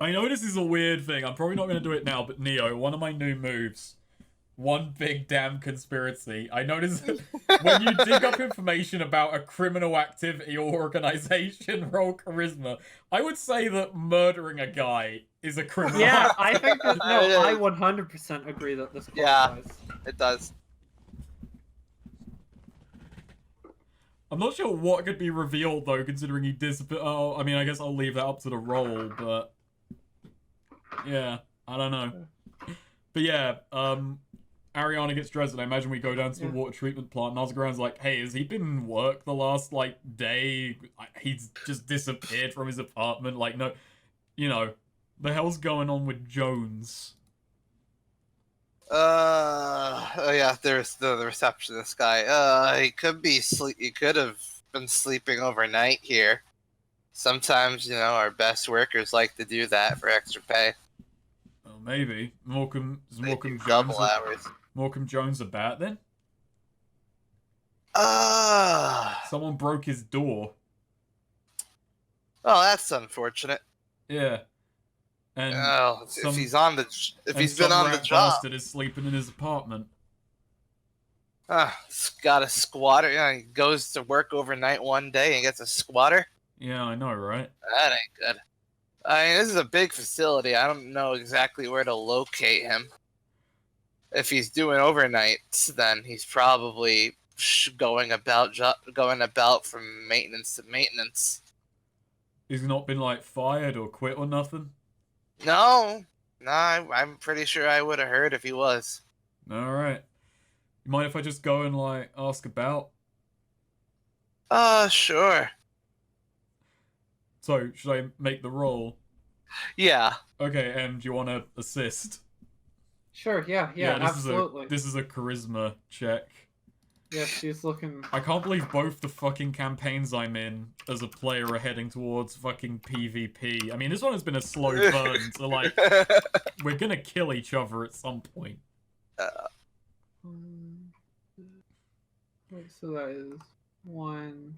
I know this is a weird thing. I'm probably not going to do it now, but Neo, one of my new moves. One big damn conspiracy. I noticed that when you dig up information about a criminal activity or organization, roll charisma. I would say that murdering a guy is a criminal Yeah, I activity. think that no, It I is. 100% agree that this Yeah, qualifies. it does. I'm not sure what could be revealed though, considering he disappeared. Oh, I mean, I guess I'll leave that up to the roll, but yeah, I don't know. But yeah, Ariana gets dressed, and I imagine we go down to the water treatment plant, and Osgoran's like, hey, has he been in work the last, like, day? He's just disappeared from his apartment. Like, no, you know, the hell's going on with Jones? Oh yeah, there's the receptionist guy. He could be sleep. He could have been sleeping overnight here. Sometimes, our best workers like to do that for extra pay. Well, maybe. Is They do Morecambe double Jones hours. Morecambe Jones a bat then? Ah, Someone broke his door. oh, that's unfortunate. Yeah. And Oh, if some he's on the, if and he's been some on the rat job, bastard is sleeping in his apartment. he's got a squatter. He goes to work overnight one day and gets a squatter. Yeah, I know, right? That ain't good. I mean, this is a big facility. I don't know exactly where to locate him. If he's doing overnights, then he's probably going about from maintenance to maintenance. He's not been, like, fired or quit or nothing? No, I'm pretty sure I would have heard if he was. Alright. You mind if I just go and, like, ask about? Sure. So, should I make the roll? Yeah. Okay, do you want to assist? Sure, yeah, absolutely. This is a charisma check. Yeah, she's looking. I can't believe both the fucking campaigns I'm in as a player are heading towards fucking PvP. I mean, this one has been a slow burn, so, like, we're gonna kill each other at some point. Wait, so that is 1.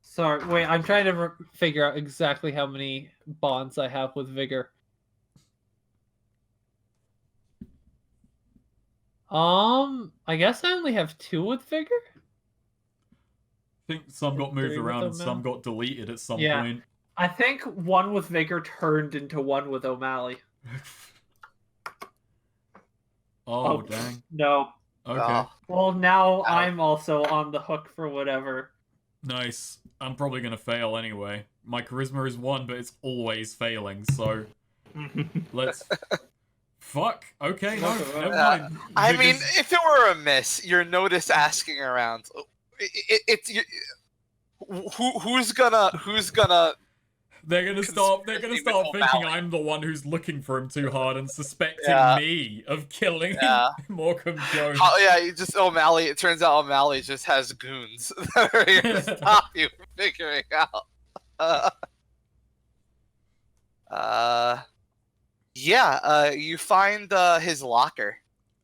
Sorry, wait, I'm trying to figure out exactly how many bonds I have with Vigor. I guess I only have 2 with Vigor? I think some got moved 3 with around and some O'Malley? got deleted at some Yeah. point. I think 1 with Vigor turned into 1 with O'Malley. Oh, dang. No. Okay. Oh. Well, now I'm also on the hook for whatever. Nice. I'm probably gonna fail anyway. My charisma is 1, but it's always failing, so... Let's... Fuck. Okay, no, never mind. I mean, if it were a miss, you're noticed asking around. Who's gonna? They're gonna start conspiracy thinking with O'Malley. I'm the one who's looking for him too hard and suspecting Yeah. me of killing Yeah. Morecambe Jones. Oh yeah, you just O'Malley. It turns out O'Malley just has goons that are here to stop you from figuring out. Yeah. You find his locker.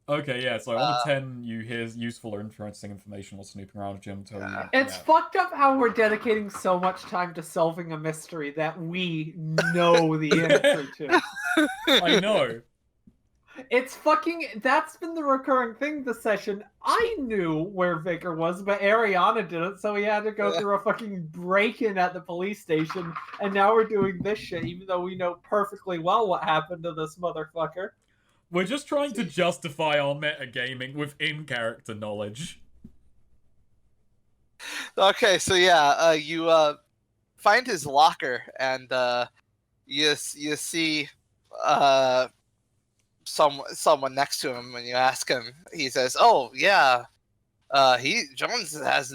Okay, yeah, so I want to 10 you here's useful or interesting information while snooping around with Jim. It's fucked up how we're dedicating so much time to solving a mystery that we know the answer to. I know. It's fucking. That's been the recurring thing this session. I knew where Vicar was, but Ariana didn't, so we had to go through a fucking break-in at the police station, and now we're doing this shit, even though we know perfectly well what happened to this motherfucker. We're just trying to justify our metagaming with in-character knowledge. Okay, so yeah, you find his locker and you see someone next to him. When you ask him, he says, "Oh yeah, Jones has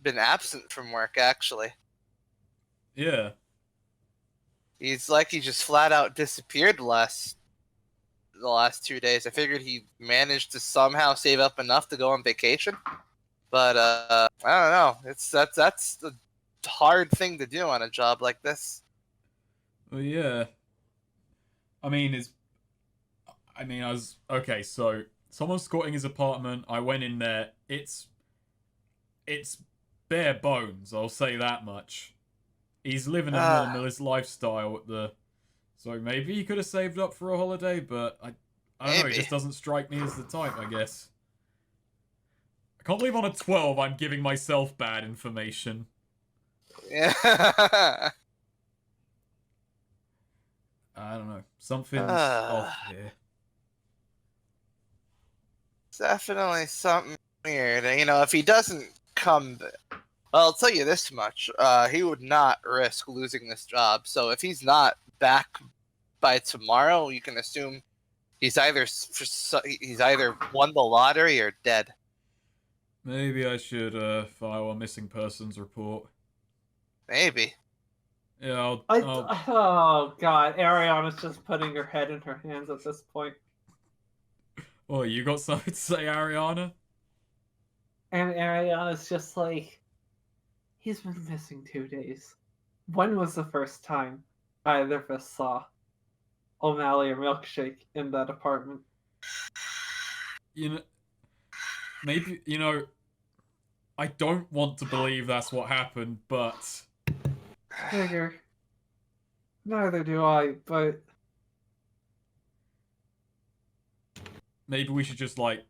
been absent from work actually. Yeah. He's like he just flat out disappeared the last 2 days. I figured he managed to somehow save up enough to go on vacation, but I don't know. That's the hard thing to do on a job like this." Well, yeah. I was okay. So someone's squatting his apartment. I went in there. It's bare bones, I'll say that much. He's living a minimalist lifestyle at the... So maybe he could have saved up for a holiday, but I don't know, it Maybe. just doesn't strike me as the type, I guess. I can't believe on a 12 I'm giving myself bad information. Yeah. I don't know. Something's off here. Definitely something weird. You know, if he doesn't come... Well, I'll tell you this much. He would not risk losing this job. So if he's not back by tomorrow, you can assume he's either won the lottery or dead. Maybe I should file a missing persons report. Maybe. Yeah, Oh god, Ariana's just putting her head in her hands at this point. Oh, you got something to say, Ariana? And Ariana's just like, he's been missing 2 days. When was the first time either of us saw O'Malley or Milkshake in that apartment? You know, maybe, you know, I don't want to believe that's what happened, but... Figure. Neither do I, but... Maybe we should just, like,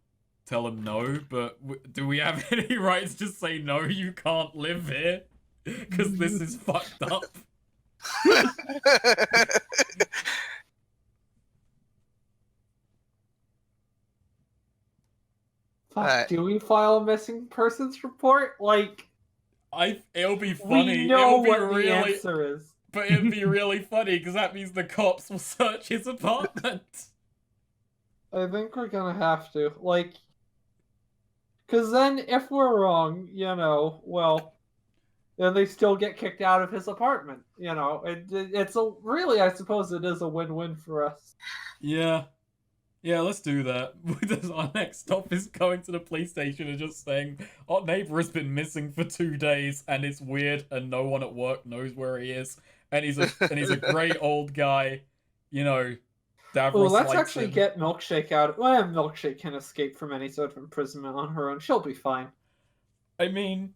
tell him no, but do we have any rights to say no, you can't live here? Because this is fucked up. Fuck, do we file a missing persons report? Like... It'll be funny. We know it'll be what really, the answer is. But it'd be really funny, because that means the cops will search his apartment. I think we're gonna have to. Like... Because then, if we're wrong, you know, well... Then they still get kicked out of his apartment. You know, it's a... Really, I suppose it is a win-win for us. Yeah. Yeah, let's do that. Our next stop is going to the police station and just saying, our neighbor has been missing for 2 days and it's weird and no one at work knows where he is. And he's a great old guy, you know. Well, let's actually get Milkshake out. Well, Milkshake can escape from any sort of imprisonment on her own. She'll be fine. I mean,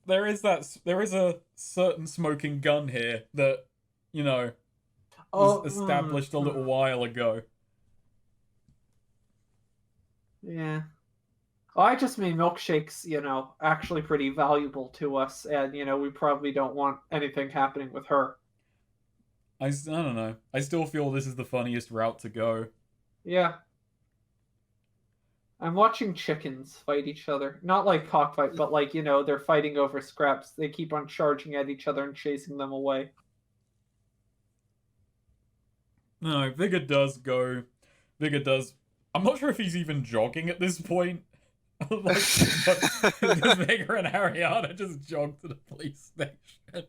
there is a certain smoking gun here that, you know, was established a little while ago. Yeah. Well, I just mean Milkshake's, you know, actually pretty valuable to us, and, you know, we probably don't want anything happening with her. I don't know. I still feel this is the funniest route to go. Yeah. I'm watching chickens fight each other. Not like cockfight, but like, you know, they're fighting over scraps. They keep on charging at each other and chasing them away. No, Vigor does go. Vigor does. I'm not sure if he's even jogging at this point. Like, Vigor and Ariana just jog to the police station.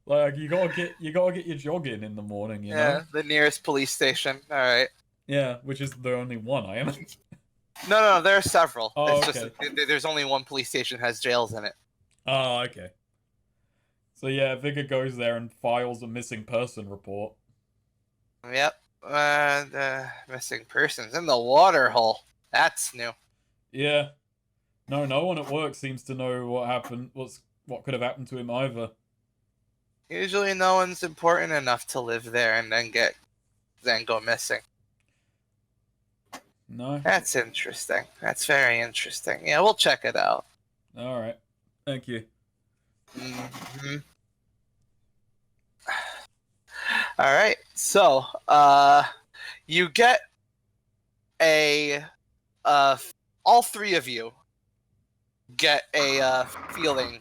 Like, you gotta get your jog in the morning, you know? Yeah, the nearest police station. All right. Yeah, which is the only one I am. No, there are several. Oh, it's okay. just there's only one police station has jails in it. Oh, okay. So yeah, Vigor goes there and files a missing person report. Yep. Missing persons in the water hole. That's new. Yeah. No one at work seems to know what happened. What could have happened to him either. Usually, no one's important enough to live there and then go missing. No. That's interesting. That's very interesting. Yeah, we'll check it out. All right. Thank you. Mm-hmm. All right. So, you get all three of you get a feeling.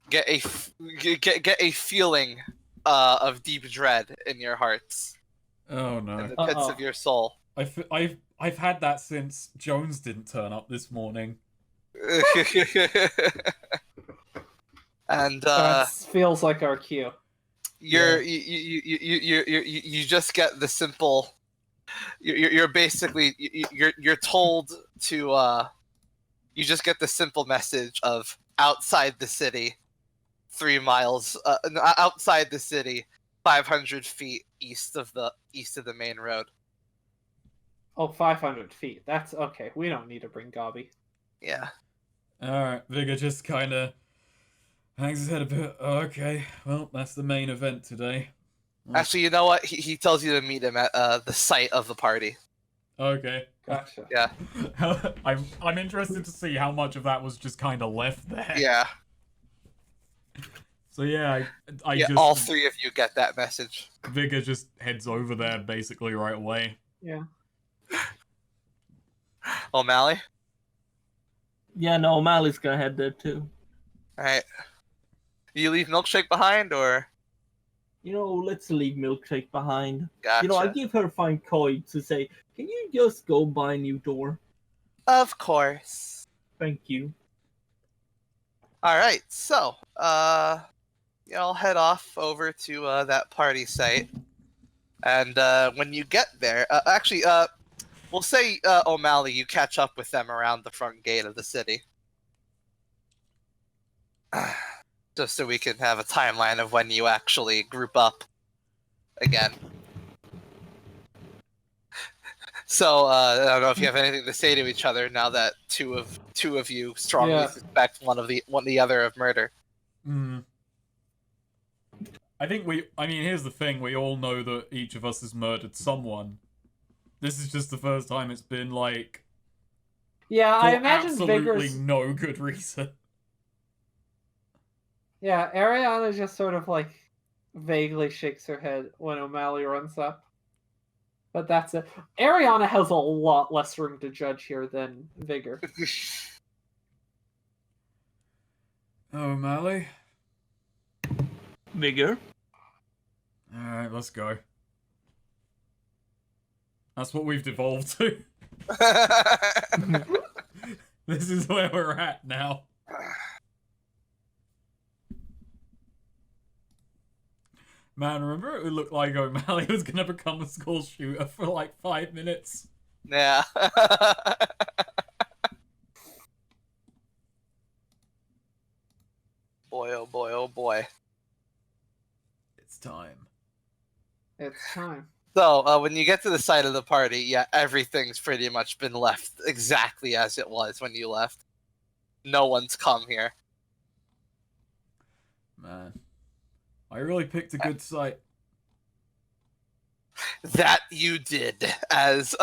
Get a feeling of deep dread in your hearts. Oh no. In the pits of your soul. I've had that since Jones didn't turn up this morning. And that feels like our cue. You just get the simple. You're basically you're told to you just get the simple message of outside the city, 3 miles outside the city, 500 feet east of the main road. Oh, 500 feet. That's okay. We don't need to bring Gobby. Yeah. Alright, Vigor just kind of Hangs his head a bit. Oh, okay, well, that's the main event today. Actually, you know what? He tells you to meet him at the site of the party. Okay. Gotcha. Yeah. I'm interested to see how much of that was just kind of left there. Yeah. So yeah, I Yeah, just all three of you get that message. Vigor just heads over there basically right away. Yeah. O'Malley? Yeah, no, O'Malley's gonna head there too. Alright. You leave Milkshake behind, or? You know, let's leave Milkshake behind. Gotcha. You know, I give her a fine coin to say, can you just go buy a new door? Of course. Thank you. Alright, so, y'all head off over to that party site. And when you get there, we'll say, O'Malley, you catch up with them around the front gate of the city. Just so we can have a timeline of when you actually group up again. So, I don't know if you have anything to say to each other now that two of you strongly suspect one of the other of murder. Hmm. I mean, here's the thing, we all know that each of us has murdered someone. This is just the first time it's been, like... Yeah, I for imagine absolutely Vigor's... no good reason. Yeah, Ariana just sort of, like, vaguely shakes her head when O'Malley runs up. But that's it. Ariana has a lot less room to judge here than Vigor. O'Malley? Vigor? Alright, let's go. That's what we've devolved to. This is where we're at now. Man, remember it would look like O'Malley was gonna become a school shooter for like 5 minutes? Yeah. Boy, oh boy, oh boy. It's time. It's time. So, when you get to the site of the party, yeah, everything's pretty much been left exactly as it was when you left. No one's come here. Man. I really picked a good site. That you did, as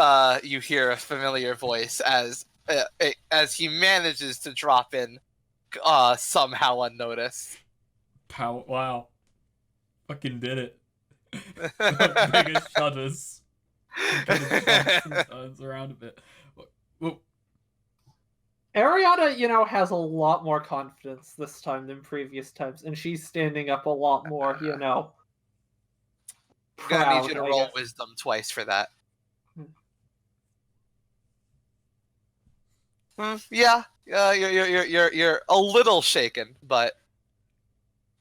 you hear a familiar voice as he manages to drop in somehow unnoticed. Wow. Fucking did it. The biggest shudders. Kind of jumps and turns around a bit. Whoa. Ariana, has a lot more confidence this time than previous times, and she's standing up a lot more, I'm gonna proud, need you to I roll guess. wisdom twice for that. Yeah, you're a little shaken, but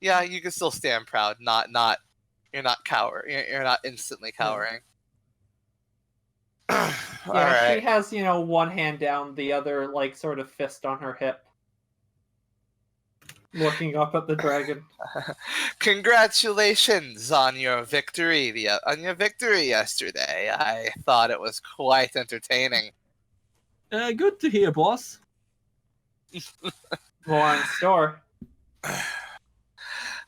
yeah, you can still stand proud. You're not you're not instantly cowering. Yeah, Alright. she has, one hand down, the other, like, sort of fist on her hip. Looking up at the dragon. Congratulations on your victory yesterday. I thought it was quite entertaining. Good to hear, boss. More in store.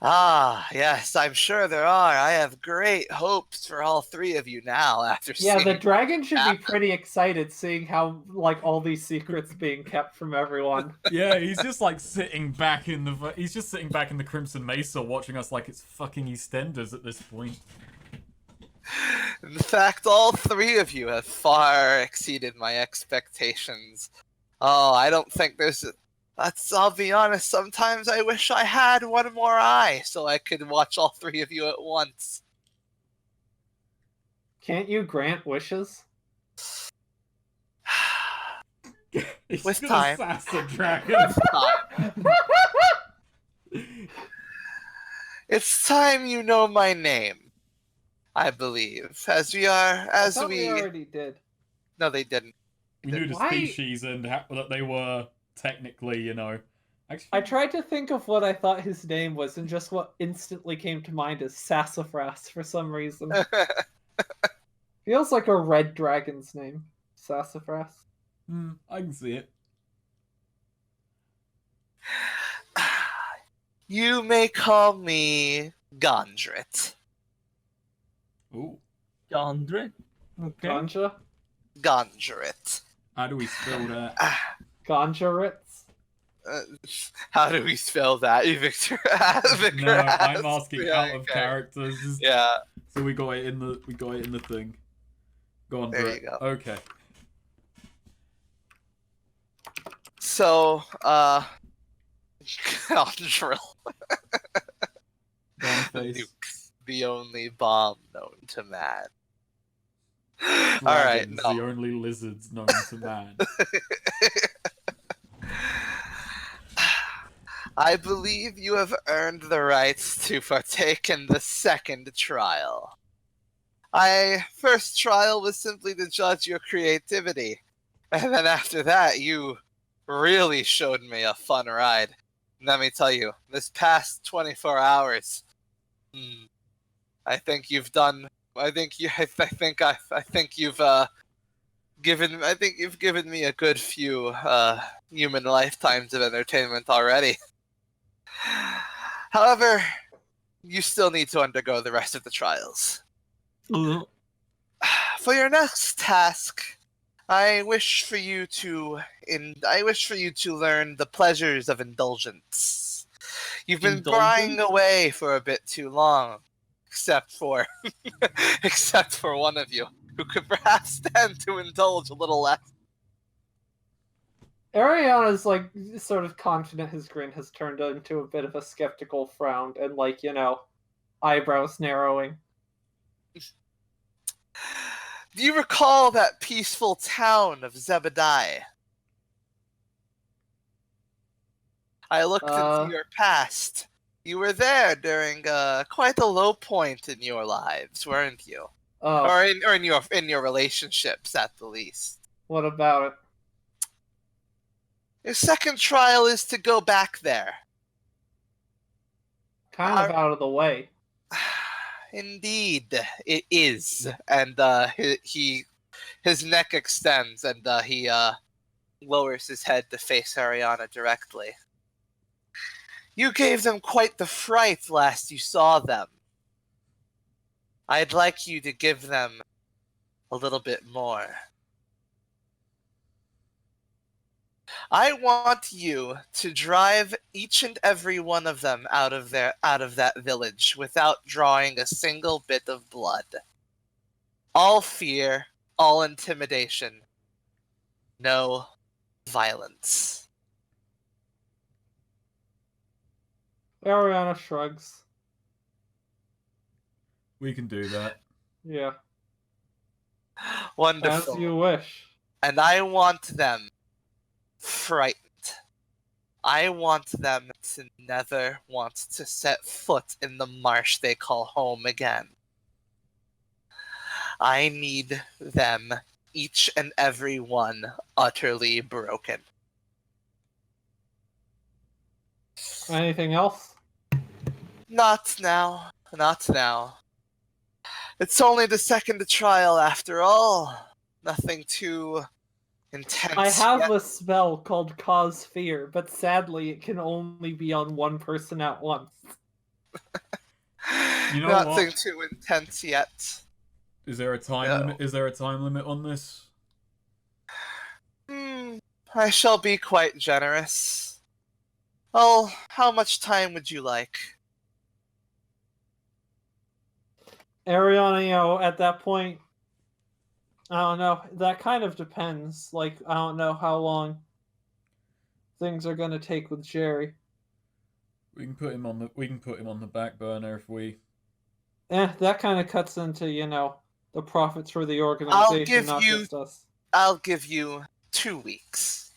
Ah, yes, I'm sure there are. I have great hopes for all three of you now after Yeah, seeing the dragon should be pretty excited seeing how, like, all these secrets being kept from everyone. Yeah, he's just like sitting back in the Crimson Mesa watching us like it's fucking EastEnders at this point. In fact, all three of you have far exceeded my expectations. Oh, I don't think I'll be honest, sometimes I wish I had one more eye so I could watch all three of you at once. Can't you grant wishes? He's With gonna time. sass the dragon. It's time you know my name, I believe. I thought we already did. No, they didn't. We knew the Why- species and that they were technically, Actually, I tried to think of what I thought his name was, and just what instantly came to mind is Sassafras for some reason. Feels like a red dragon's name. Sassafras. I can see it. You may call me Gondrit. Ooh. Gondrit. Okay. Ganja? Gondrit. How do we spell that? Ganja Ritz? How do we spell that, Victor? Victor No, I'm asked. asking Yeah, out of okay. characters. Yeah, So we got it in the thing. Go on, there Brett. you go. Okay. So, Gondrill. Go on, face. Nuke, the only bomb known to man. Dragons, Alright, the no. only lizards known to man. I believe you have earned the right to partake in the second trial. First trial was simply to judge your creativity, and then after that, you really showed me a fun ride. Let me tell you, this past 24 hours, I think you've done. I think you've given me a good few human lifetimes of entertainment already. However, you still need to undergo the rest of the trials. For your next task, I wish for you to learn the pleasures of indulgence. You've been Indulgence? buying away for a bit too long, except for one of you, who could perhaps stand to indulge a little less. Ariana's like sort of confident his grin has turned into a bit of a skeptical frown and like, eyebrows narrowing. Do you recall that peaceful town of Zebediah? I looked into your past. You were there during quite a low point in your lives, weren't you? Oh, Or in your relationships, at the least. what about it? Your second trial is to go back there. Kind of out of the way. Indeed, it is. And his neck extends, and he lowers his head to face Ariana directly. You gave them quite the fright last you saw them. I'd like you to give them a little bit more. I want you to drive each and every one of them out of that village without drawing a single bit of blood. All fear, all intimidation, no violence. Ariana shrugs. We can do that. Yeah. Wonderful. As you wish. And I want them frightened. I want them to never want to set foot in the marsh they call home again. I need them, each and every one, utterly broken. Anything else? Not now. Not now. It's only the second trial after all. Nothing too intense. I have yet. a spell called Cause Fear, but sadly it can only be on one person at once. You know Nothing what? too intense yet. Is there a time No. limit? Is there a time limit on this? I shall be quite generous. Oh, how much time would you like? Ariana, at that point, I don't know. That kind of depends. Like, I don't know how long things are gonna take with Jerry. We can put him on the back burner if we. That kind of cuts into, the profits for the organization, not just us. I'll give you 2 weeks.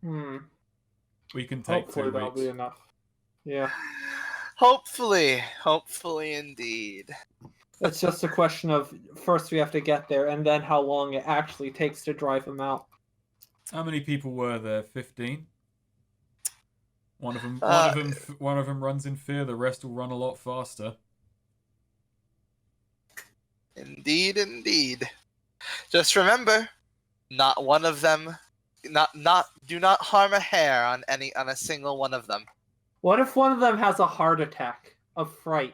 We can take Hopefully 2 that'll weeks. be enough. Yeah. Hopefully indeed. It's just a question of first we have to get there, and then how long it actually takes to drive him out. How many people were there? 15. One of them runs in fear. The rest will run a lot faster. Indeed. Just remember, not one of them Do not harm a hair on a single one of them. What if one of them has a heart attack of fright?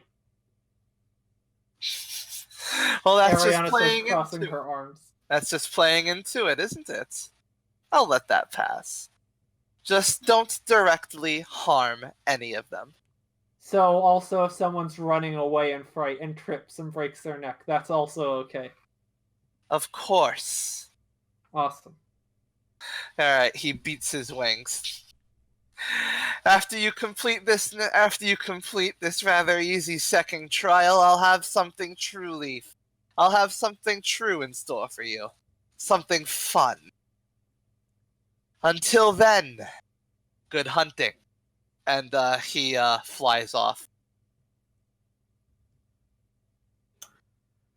Well, that's Ariana just says, playing crossing into. her arms. That's just playing into it, isn't it? I'll let that pass. Just don't directly harm any of them. So also if someone's running away in fright and trips and breaks their neck, that's also okay. Of course. Awesome. Alright, he beats his wings. After you complete this rather easy second trial, I'll have something true in store for you. Something fun. Until then, good hunting. And he flies off.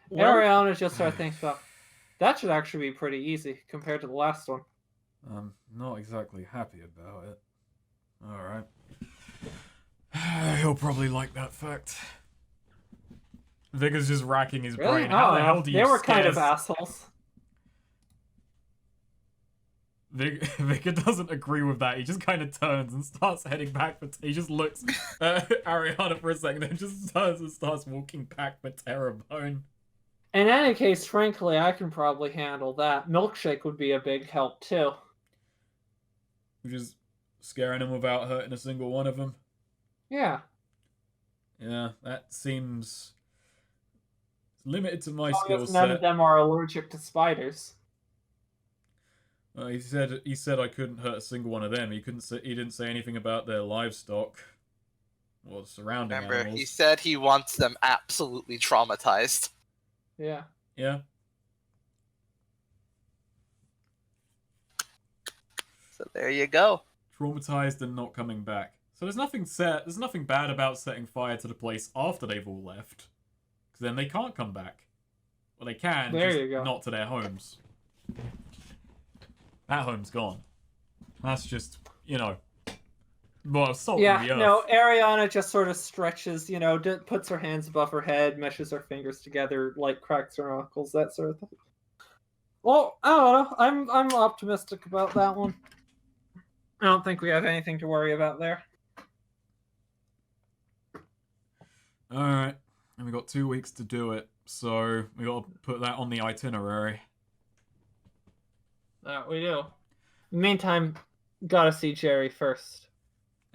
Well, Ariana just started thinking about, that should actually be pretty easy compared to the last one. I'm not exactly happy about it. Alright. He'll probably like that fact. Vigor's just racking his Really? brain. How the hell do you They were kind of scare assholes. Vigor doesn't agree with that. He just kind of turns and starts heading back. He just looks at Ariana for a second, then just turns and starts walking back for Terrebonne. In any case, frankly, I can probably handle that. Milkshake would be a big help, too. Which is scaring him without hurting a single one of them. Yeah. Yeah, that seems limited to my As long skill as none of set. them are allergic to spiders. He said I couldn't hurt a single one of them. He didn't say anything about their livestock or surrounding Remember, animals. he said he wants them absolutely traumatized. Yeah. Yeah. So there you go. Traumatized and not coming back. So there's nothing bad about setting fire to the place after they've all left. Because then they can't come back. Well, they can, There just you go. not to their homes. That home's gone. That's just, well, salt in the Yeah, earth. no, Ariana just sort of stretches, puts her hands above her head, meshes her fingers together, like cracks her knuckles, that sort of thing. Well, I don't know. I'm optimistic about that one. I don't think we have anything to worry about there. Alright. And we got 2 weeks to do it. So we got to put that on the itinerary. That we do. Meantime, gotta see Jerry first.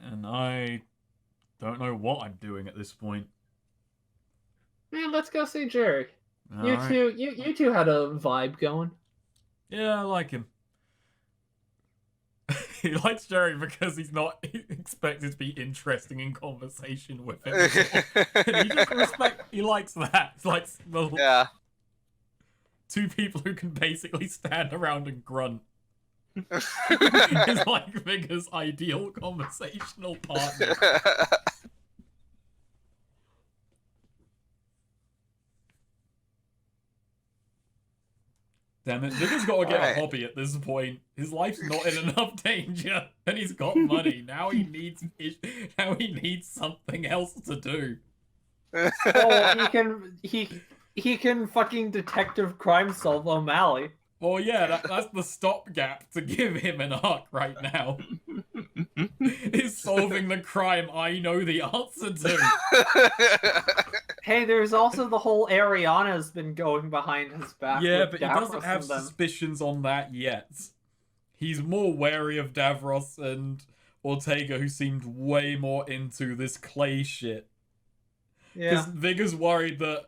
And I don't know what I'm doing at this point. Yeah, let's go see Jerry. Alright. You two had a vibe going. Yeah, I like him. He likes Jerry because he's not expected to be interesting in conversation with him. He likes that. It's like Yeah. two people who can basically stand around and grunt. It's like Vigor's ideal conversational partner. Damn it, Vigor's got to get Alright. a hobby at this point. His life's not in enough danger, and he's got money. Now he needs something else to do. Oh, he can fucking detective crime solve O'Malley. Well, yeah, that's the stopgap to give him an arc right now. Is solving the crime I know the answer to. Hey, there's also the whole Ariana's been going behind his back. Yeah, with but he Davros doesn't have and them. suspicions on that yet. He's more wary of Davros and Ortega, who seemed way more into this clay shit. Because Yeah. Vigor's worried that,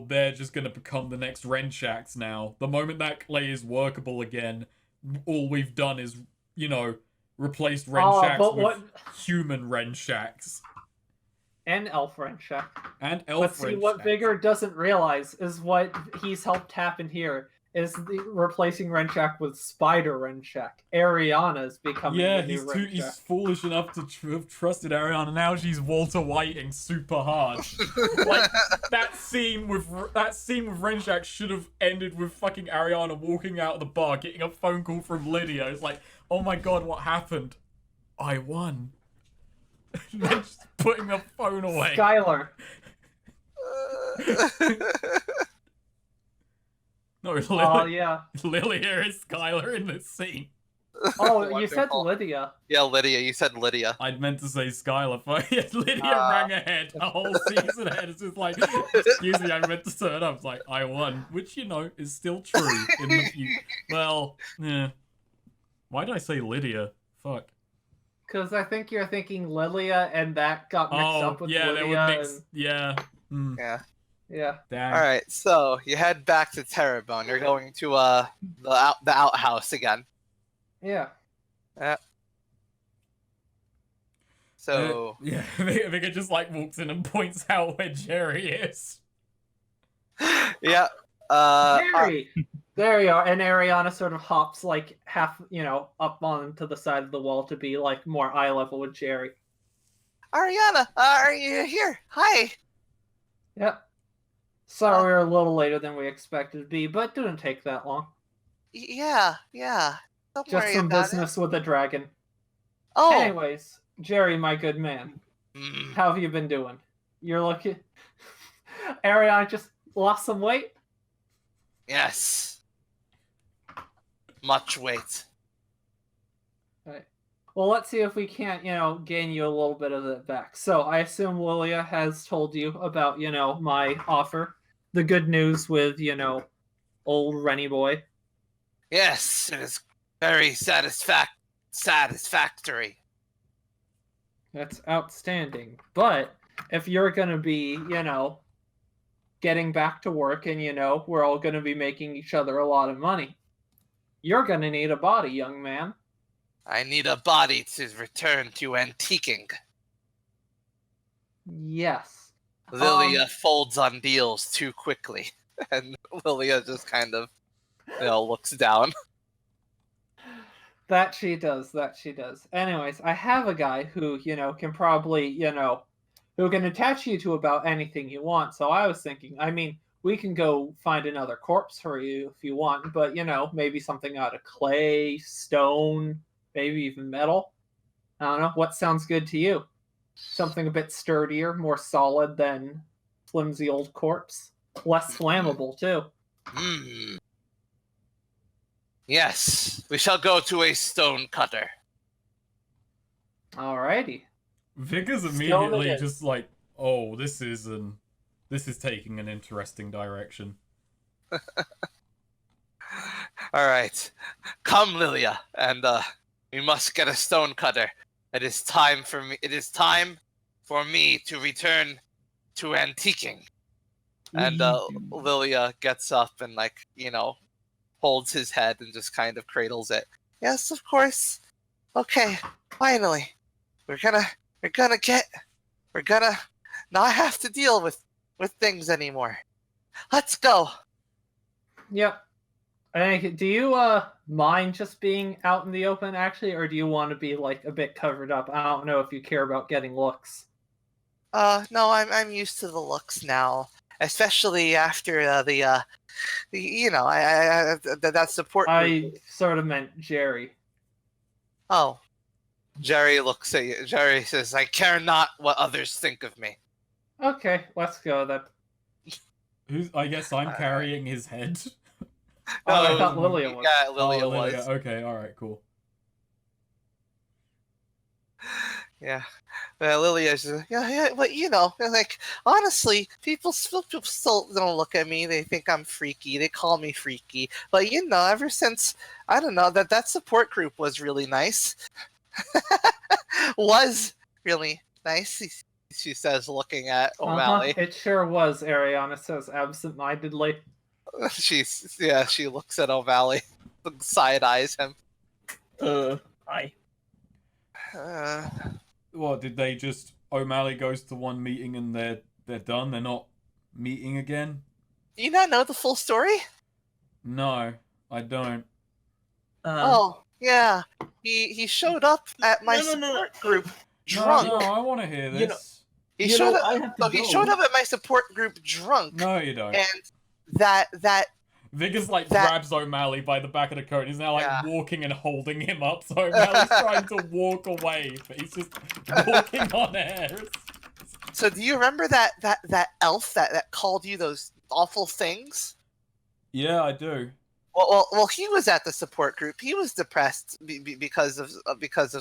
they're just going to become the next Renshaks now. The moment that clay is workable again, all we've done is, replaced Renshaks with human Renshaks. And Elf Renshak. And Elf But see, what Renshaks. Vigor doesn't realize is what he's helped happen here is replacing Renshak with Spider Renshak. Ariana's becoming Yeah, the new Renshak. he's foolish enough to have trusted Ariana. Now she's Walter Whiting super hard. Like that scene with Renshak should have ended with fucking Ariana walking out of the bar, getting a phone call from Lydia. It's like, oh my god, what happened? I won. Then just putting the phone away. Skylar. No, Oh, yeah. Lilia is Skylar in this scene. Oh, you said Wonderful. Lydia. Yeah, Lydia. You said Lydia. I'd meant to say Skylar. Lydia Ah. rang ahead a whole season ahead. It's just like, excuse me, I meant to turn up. It's like, I won. Which, you know, is still true in the future. Well, yeah. Why did I say Lydia? Fuck. Because I think you're thinking Lilia, and that got mixed up with yeah, Lydia. they were mixed. Yeah. Hmm. Yeah. Yeah. Dang. All right. So you head back to Terrebonne. You're going to the outhouse again. Yeah. So Yeah, Vika just like walks in and points out where Jerry is. yeah. Jerry! There you are. And Ariana sort of hops like half, up onto the side of the wall to be like more eye level with Jerry. Ariana, are you here? Hi. Yep. Sorry we're a little later than we expected to be, but didn't take that long. Yeah. Don't Just worry some about business with a dragon. Oh. Anyways, Jerry, my good man, Mm, how have you been doing? You're looking... Ariana just lost some weight? yes. Much weight. Right. Well, let's see if we can't, gain you a little bit of it back. So, I assume Lilia has told you about, my offer. The good news with, old Rennie boy. Yes, it is very satisfactory. That's outstanding. But if you're going to be, getting back to work and, we're all going to be making each other a lot of money, you're going to need a body, young man. I need a body to return to antiquing. Yes. Lilia folds on deals too quickly, and Lilia just kind of, looks down. That she does. Anyways, I have a guy who, can probably, who can attach you to about anything you want. So I was thinking, we can go find another corpse for you if you want, but, maybe something out of clay, stone, maybe even metal. I don't know. What sounds good to you? Something a bit sturdier, more solid than flimsy old corpse. Less flammable, too. Hmm. Yes, we shall go to a stone cutter. Alrighty. Vika's immediately just like, oh, this is taking an interesting direction. All right, come, Lilia, and we must get a stone cutter. It is time for me. It is time for me to return to antiquing. And Lilia gets up and holds his head and just kind of cradles it. Yes, of course. Okay, finally, we're gonna not have to deal with things anymore. Let's go. Yep. Do you mind just being out in the open, actually, or do you want to be like a bit covered up? I don't know if you care about getting looks. No, I'm used to the looks now, especially after that support group. I sort of meant Jerry. Oh, Jerry looks at you. Jerry says, "I care not what others think of me." Okay, let's go then. I guess I'm carrying his head. I thought Lilia was. Yeah, Lilia Lilia. was. Okay, alright, cool. Yeah. Lilia says, yeah, but honestly, people still don't look at me. They think I'm freaky. They call me freaky. But ever since, I don't know, that support group was really nice. Was really nice, she says, looking at O'Malley. It sure was, Ariana says absent-mindedly. She looks at O'Malley, side-eyes him. Hi. What, did they just... O'Malley goes to one meeting and they're done? They're not meeting again? You not know the full story? No, I don't. Oh, yeah. He showed up at my support group drunk. No, I want to hear this. He showed up at my support group drunk. No, you don't. And that Vickers grabs O'Malley by the back of the coat. He's now walking and holding him up. So O'Malley's trying to walk away, but he's just walking on air. So do you remember that elf that called you those awful things? Yeah, I do. Well, he was at the support group. He was depressed because of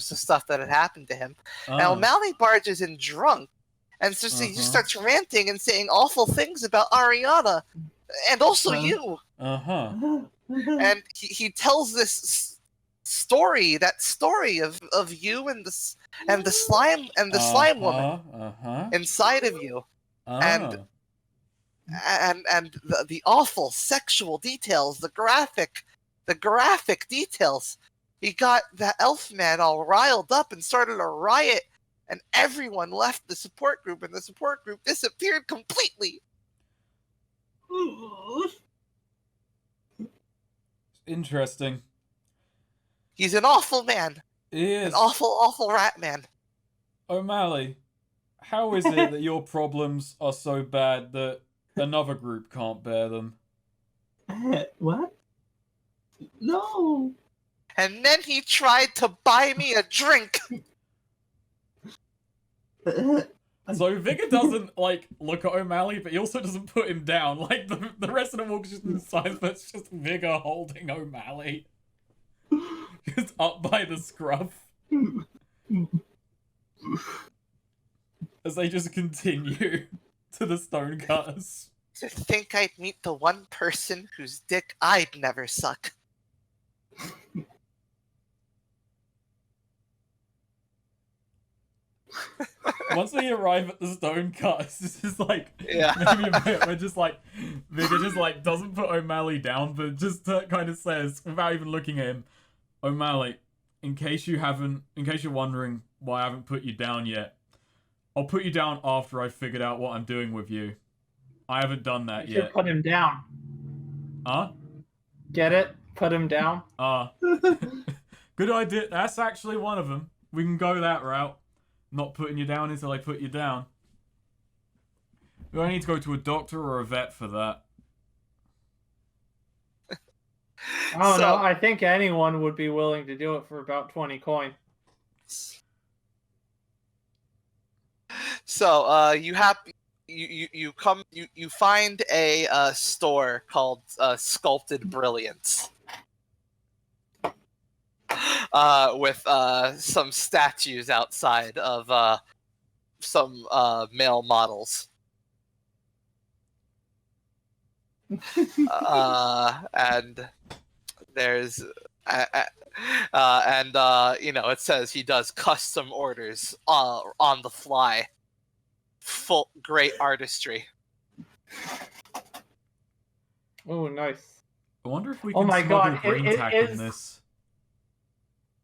some stuff that had happened to him. And O'Malley barges in drunk, and so he just starts ranting and saying awful things about Ariana, and also you. And he tells this story, of you and the slime woman inside of you, and the awful sexual details, the graphic details. He got the elf man all riled up and started a riot, and everyone left the support group, and the support group disappeared completely. Interesting. He's an awful man. He is. An awful rat man. O'Malley, how is it that your problems are so bad that another group can't bear them? What? No. And then he tried to buy me a drink. So Vigor doesn't, like, look at O'Malley, but he also doesn't put him down. Like, the rest of them walk just inside, but it's just Vigor holding O'Malley. Just up by the scruff. As they just continue to the stonecutters. To think I'd meet the one person whose dick I'd never suck. Once we arrive at the stonecutters, this is like, Yeah. maybe a bit where just like, Vigor just like doesn't put O'Malley down, but just kind of says, without even looking at him, O'Malley, in case you're wondering why I haven't put you down yet, I'll put you down after I've figured out what I'm doing with you. I haven't done that You should yet. put him down. Huh? Get it? Put him down. Good idea. That's actually one of them. We can go that route. Not putting you down until I put you down. Do I need to go to a doctor or a vet for that? Oh no, I think anyone would be willing to do it for about 20 coin. So you find a store called Sculpted Brilliance, with some statues outside of some male models. And there's it says he does custom orders on the fly. Full great artistry. Oh, nice. I wonder if we Oh can my smuggle God, brain it tack in is- this.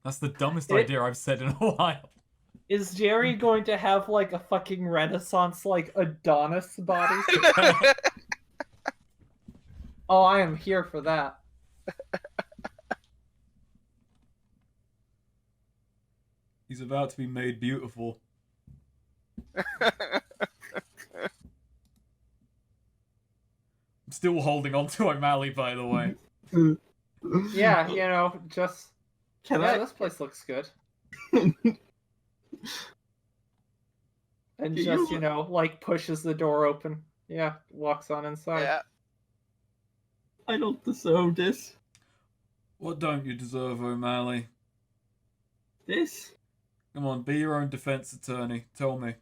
That's the dumbest idea I've said in a while. Is Jerry going to have like a fucking Renaissance like Adonis body? Oh, I am here for that. He's about to be made beautiful. I'm still holding on to O'Malley, by the way. Yeah, just... Can yeah, I? this place looks good. And Can just, you- like pushes the door open. Yeah, walks on inside. Yeah. I don't deserve this. What don't you deserve, O'Malley? This? Come on, be your own defense attorney. Tell me.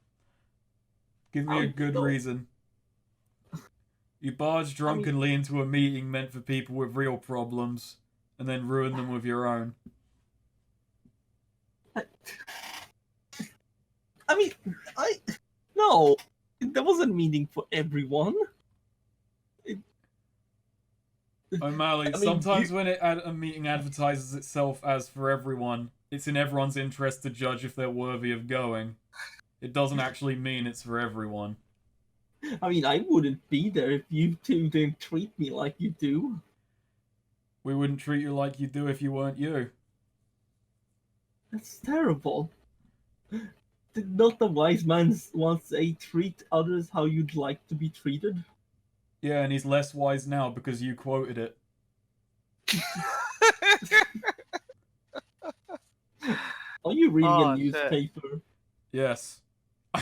Give me a I good don't- reason. You barged drunkenly into a meeting meant for people with real problems, and then ruined them with your own. No, that wasn't meaning for everyone. O'Malley, I mean, sometimes when a meeting advertises itself as for everyone, it's in everyone's interest to judge if they're worthy of going. It doesn't actually mean it's for everyone. I mean, I wouldn't be there if you two didn't treat me like you do. We wouldn't treat you like you do if you weren't you. That's terrible. Did not the wise man once say, treat others how you'd like to be treated? Yeah, and he's less wise now because you quoted it. Are you reading Oh, a shit. newspaper? Yes.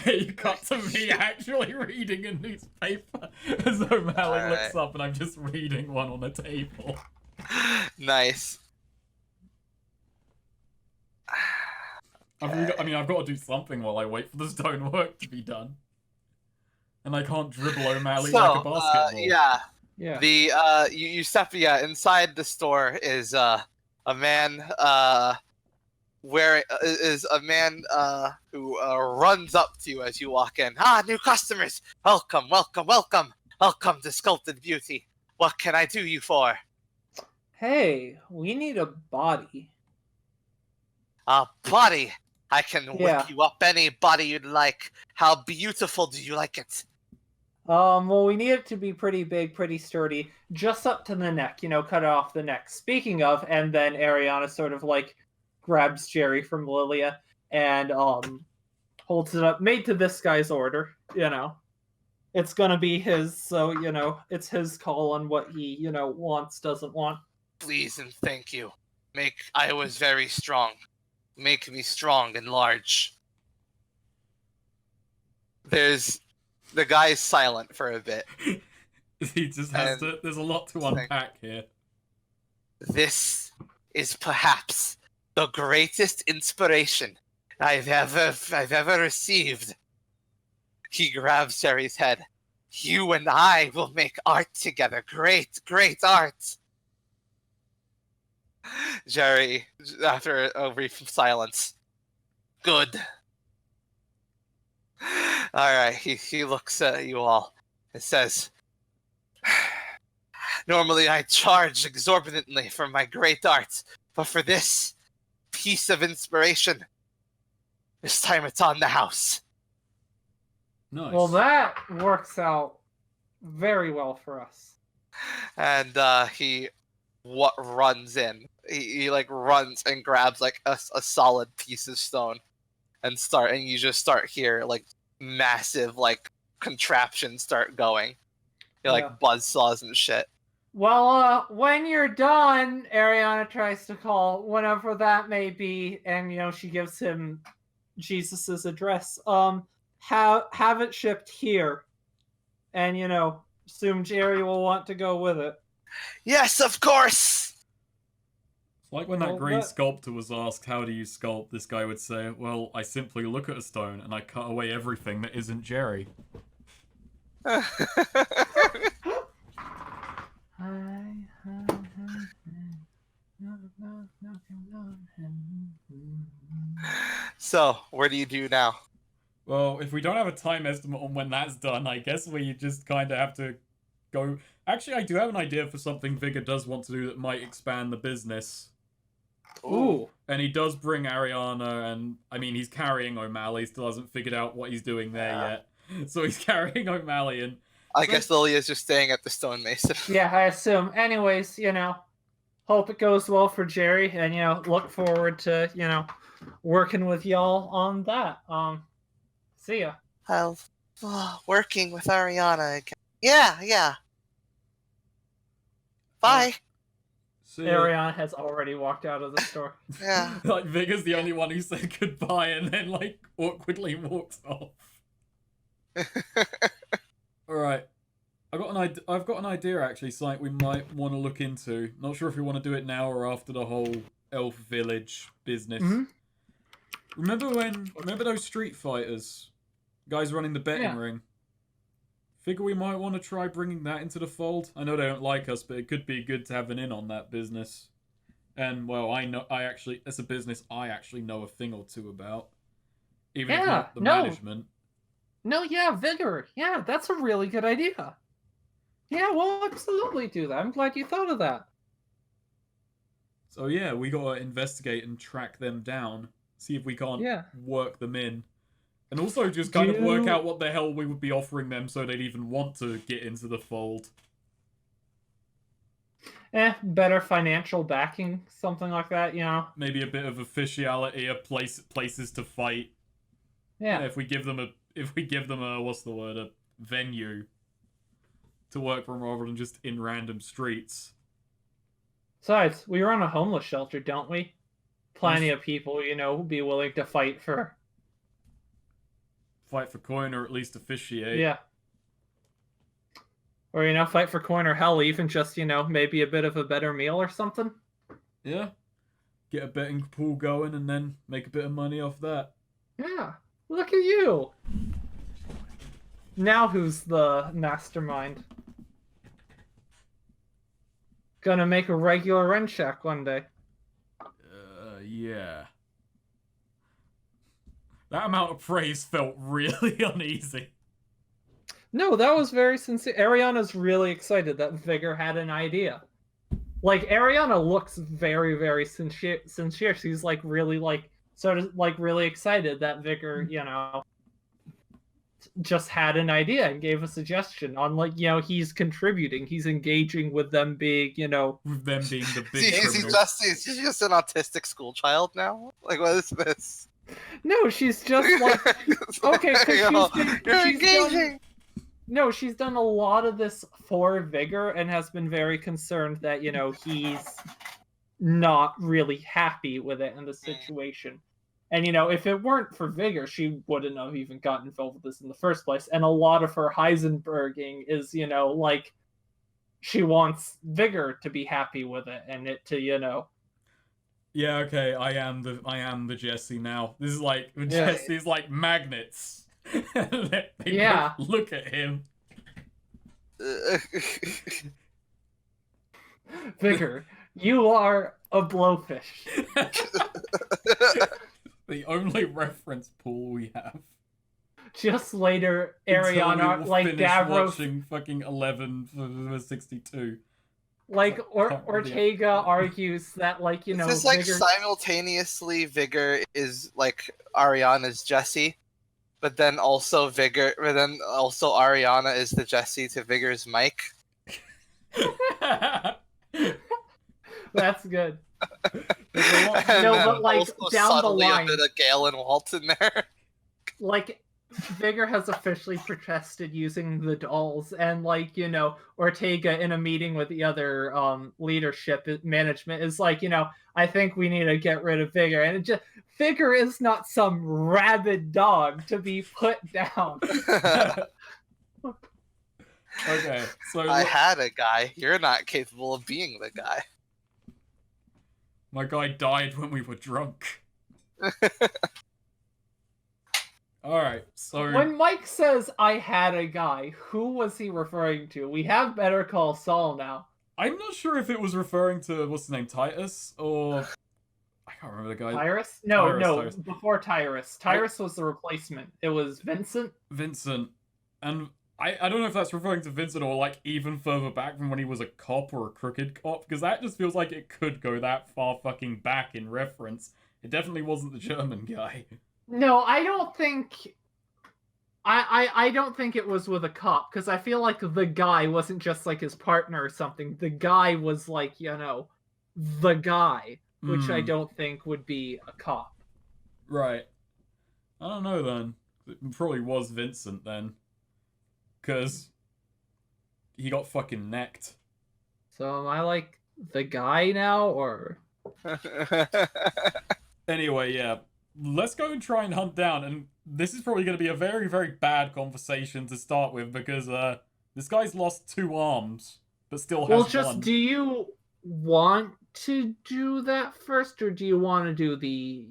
You cut to me actually reading a newspaper as O'Malley looks Alright. up and I'm just reading one on a table. Nice. I've got to do something while I wait for the stonework to be done. And I can't dribble O'Malley like a basketball. Yeah. Yeah. The you step inside the store is a man who runs up to you as you walk in. Ah, new customers! Welcome, welcome, welcome! Welcome to Sculpted Beauty. What can I do you for? Hey, we need a body. A body. I can Yeah. whip you up any body you'd like. How beautiful do you like it? Well, we need it to be pretty big, pretty sturdy, just up to the neck, cut off the neck. Speaking of, and then Ariana sort of like grabs Jerry from Lilia and holds it up, made to this guy's order, It's gonna be his, so, it's his call on what he, wants, doesn't want. Please and thank you. I was very strong. Make me strong and large. The guy's silent for a bit. He just has to. There's a lot to unpack here. This is perhaps the greatest inspiration I've ever received. He grabs Jerry's head. You and I will make art together. Great, great art. Jerry, after a brief silence. Good. Alright, he looks at you all and says, normally I charge exorbitantly for my great art, but for this piece of inspiration, this time it's on the house. Nice. Well, that works out very well for us. And he runs in. He like runs and grabs like a solid piece of stone and you just start here like massive like contraptions start going. Like buzzsaws and shit. Well, when you're done, Ariana tries to call whenever that may be, and she gives him Jesus's address. Have it shipped here, and assume Jerry will want to go with it. Yes, of course. It's like when that great sculptor was asked, "How do you sculpt?" This guy would say, "Well, I simply look at a stone and I cut away everything that isn't Jerry." So, what do you do now? Well, if we don't have a time estimate on when that's done, I guess we just kind of have to go... Actually, I do have an idea for something Vigor does want to do that might expand the business. Ooh. And he does bring Ariana, and... I mean, he's carrying O'Malley, still hasn't figured out what he's doing there yet. So he's carrying O'Malley, and... I guess Lilia's just staying at the stonemason. Yeah, I assume. Anyways, hope it goes well for Jerry, and, look forward to, working with y'all on that. See ya. Working with Ariana again. Yeah. Bye. Ariana has already walked out of the store. Yeah. Like, Vigor's the only one who said goodbye and then, like, awkwardly walks off. Alright. I've got an idea, actually, something we might want to look into. Not sure if we want to do it now or after the whole elf village business. Mm-hmm. Remember those Street Fighters? Guys running the betting ring? Figure we might want to try bringing that into the fold. I know they don't like us, but it could be good to have an in on that business. And, well, it's a business I actually know a thing or two about. Even if not the management. No, yeah, Vigor. Yeah, that's a really good idea. Yeah, we'll absolutely do that. I'm glad you thought of that. So yeah, we gotta investigate and track them down. See if we can't work them in. And also just kind of work out what the hell we would be offering them so they'd even want to get into the fold. Better financial backing, something like that, Maybe a bit of officiality, places to fight. Yeah. If we give them a a venue to work from rather than just in random streets. Besides, we run a homeless shelter, don't we? Plenty of people, would be willing to fight for coin or at least officiate. Yeah. Or, fight for coin or hell, even just, maybe a bit of a better meal or something. Yeah. Get a betting pool going and then make a bit of money off that. Yeah, look at you. Now who's the mastermind? Gonna make a regular rent check one day. Yeah. That amount of praise felt really uneasy. No, that was very sincere. Ariana's really excited that Vigor had an idea. Like, Ariana looks very, very sincere. She's like really sort of like really excited that Vigor, just had an idea and gave a suggestion on he's contributing, he's engaging with them being, With them being the big Is he criminals. just an autistic school child now? Like, what is this? No, she's just like okay, because You're engaging. No, she's done a lot of this for Vigor and has been very concerned that, he's not really happy with it in the situation. And, if it weren't for Vigor, she wouldn't have even gotten involved with this in the first place. And a lot of her Heisenberging is, she wants Vigor to be happy with it and it to, Yeah, okay, I am the Jesse now. This is like Jesse's like magnets. They look at him. Vigor, you are a blowfish. The only reference pool we have. Just later, Until Ariana, we like finish Davros, watching fucking 11 for 62. like Ortega argues that, It's just like Vigor... simultaneously Vigor is like Ariana's Jesse, but then also Ariana is the Jesse to Vigor's Mike. That's good. And but like also down the subtly line, a bit of Gale and Walt in there. like Vigor has officially protested using the dolls, and Ortega in a meeting with the other leadership management is like, I think we need to get rid of Vigor, and Vigor is not some rabid dog to be put down. Okay, so I had a guy. You're not capable of being the guy. my guy died when we were drunk. Alright, so... When Mike says, I had a guy, who was he referring to? We have Better Call Saul now. I'm not sure if it was referring to, what's his name, Titus? Or... I can't remember the guy. Tyrus? No, Tyrus. before Tyrus. Tyrus was the replacement. It was Vincent. Vincent. And I don't know if that's referring to Vincent or, like, even further back from when he was a cop or a crooked cop, because that just feels like it could go that far fucking back in reference. It definitely wasn't the German guy. No, I don't think... I don't think it was with a cop, because I feel like the guy wasn't just, like, his partner or something. The guy was, like, the guy, which I don't think would be a cop. Right. I don't know, then. It probably was Vincent, then. Because he got fucking necked. So am I, like, the guy now, or... Anyway, yeah. Let's go and try and hunt down, and this is probably going to be a very, very bad conversation to start with, because this guy's lost 2 arms, but still has one. Do you want to do that first, or do you want to do the,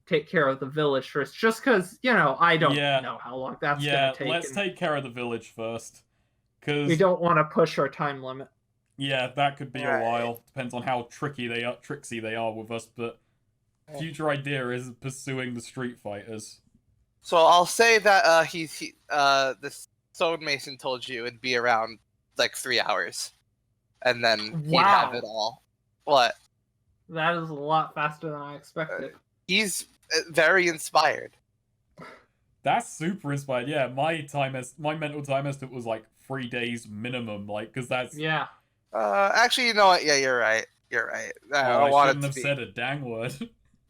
take care of the village first? Just because, I don't know how long that's going to take. Yeah, let's take care of the village first, because... we don't want to push our time limit. Yeah, that could be a while. Depends on how tricksy they are with us, but... future idea is pursuing the street fighters. So I'll say that the stonemason told you it'd be around like 3 hours, and then he'd have it all. What? That is a lot faster than I expected. He's very inspired. That's super inspired. Yeah, my mental time estimate was like 3 days minimum, like, because that's... Yeah. Actually, you know what? Yeah, you're right. You're right. I shouldn't have said a dang word.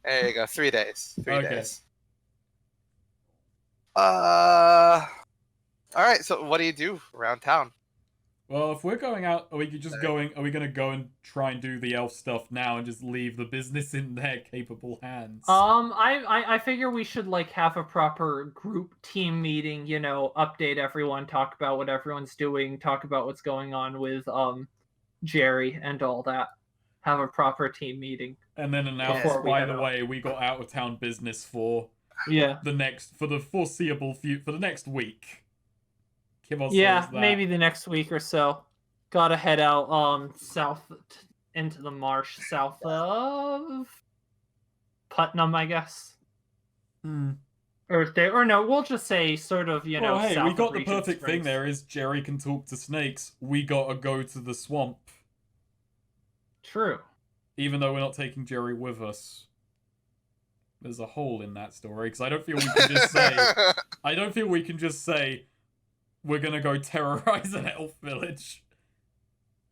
There you go. 3 days. 3 Okay. days. All right. So, what do you do around town? Well, if we're going out, are we gonna go and try and do the elf stuff now and just leave the business in their capable hands? I figure we should have a proper group team meeting, update everyone, talk about what everyone's doing, talk about what's going on with Jerry and all that. have a proper team meeting. And then announce, Before we by head the off. way, we got out of town business for Yeah. the foreseeable future, for the next week. Give ourselves Yeah, that. maybe the next week or so. Gotta head out south into the marsh south of Putnam, I guess. Hmm. Or no, we'll just say sort of, Well, hey, south we of got the Regent perfect thing Springs. there is Jerry can talk to snakes. We gotta go to the swamp. True. Even though we're not taking Jerry with us. There's a hole in that story, because I don't feel we can just say... I don't feel we can just say, we're gonna go terrorize an elf village.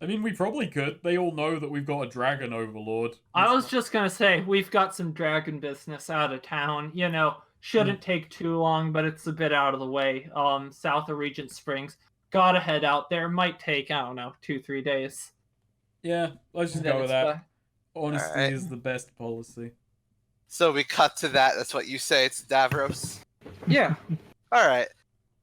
I mean, we probably could. They all know that we've got a dragon overlord. I was just gonna say, we've got some dragon business out of town. Shouldn't take too long, but it's a bit out of the way. South of Regent Springs. Gotta head out there. Might take, I don't know, 2-3 days. Yeah, let's just Then go with it's that. back. Honesty Alright. is the best policy. So we cut to that. That's what you say. It's Davros. Yeah. All right.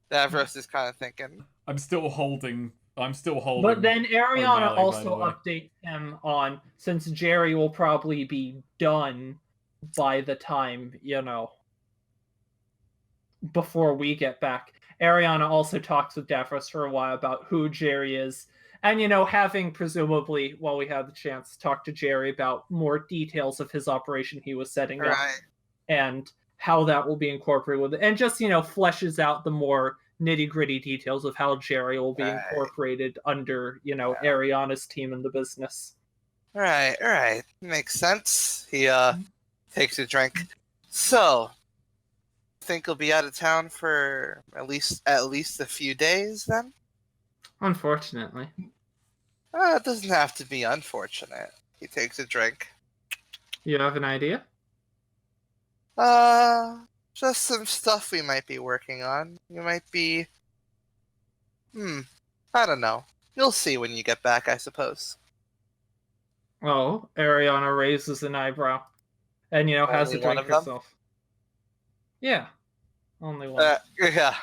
Davros is kind of thinking. I'm still holding. But then Ariana O'Malley, by the also way. updates him on, since Jerry will probably be done by the time, before we get back. Ariana also talks with Davros for a while about who Jerry is. And, having presumably, while we had the chance, talk to Jerry about more details of his operation he was setting up Right. and how that will be incorporated with it. And just, fleshes out the more nitty-gritty details of how Jerry will be Right. incorporated under, Ariana's team in the business. Right. Makes sense. He takes a drink. So, think he'll be out of town for at least a few days then? Unfortunately. It doesn't have to be unfortunate. He takes a drink. You have an idea? Just some stuff we might be working on. You might be... I don't know. You'll see when you get back, I suppose. Oh, Ariana raises an eyebrow. And, has a Only one drink of them? herself. Yeah. Only one. Yeah.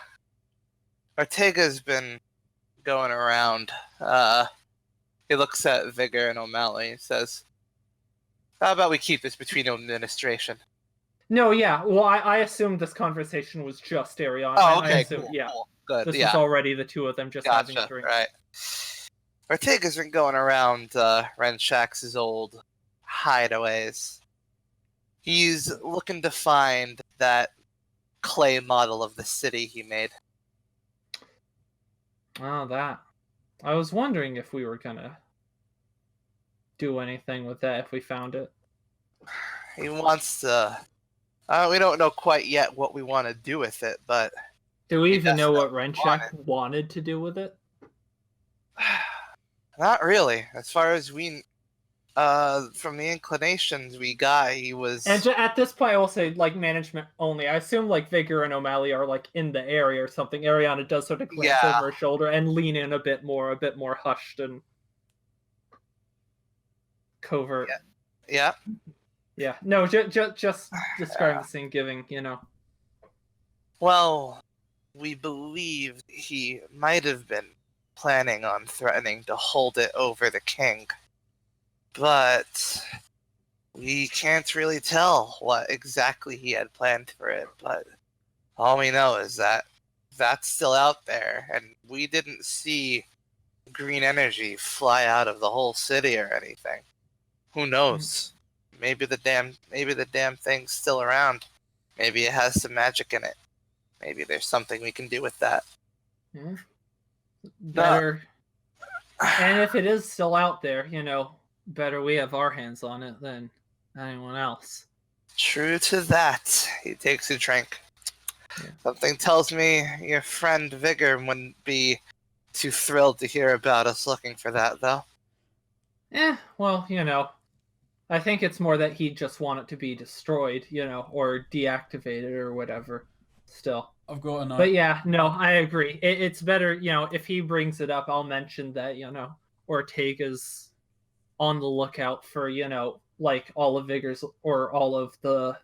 Ortega's been going around. He looks at Vigor and O'Malley and says, how about we keep this between administration? No, yeah. Well, I assumed this conversation was just Ariana. Oh, I okay, assumed, cool, yeah. cool. Good, This yeah. was already the two of them just having a Gotcha, drink. right. Ortega's been going around Renshax's old hideaways. He's looking to find that clay model of the city he made. Oh, that. I was wondering if we were gonna do anything with that if we found it. He wants to... we don't know quite yet what we want to do with it, but... Do we even know what definitely want Renchak wanted to do with it? Not really. As far as we... from the inclinations we got, he was... And at this point, I will say, management only. I assume, Vigor and O'Malley are, in the area or something. Ariana does sort of glance Yeah. over her shoulder and lean in a bit more hushed and covert. Yeah. Yeah. No, just describing the scene, giving, Well, we believe he might have been planning on threatening to hold it over the king. But we can't really tell what exactly he had planned for it. But all we know is that that's still out there, and we didn't see green energy fly out of the whole city or anything. Who knows? Maybe the damn thing's still around. Maybe it has some magic in it. Maybe there's something we can do with that. Yeah. Better. And if it is still out there, better we have our hands on it than anyone else. True to that. He takes a drink. Yeah. Something tells me your friend Vigor wouldn't be too thrilled to hear about us looking for that, though. Well, I think it's more that he just want it to be destroyed, or deactivated or whatever. Still. I've got an But yeah, no, I agree. It's better, if he brings it up, I'll mention that, Ortega's on the lookout for, all of Vigor's or all of the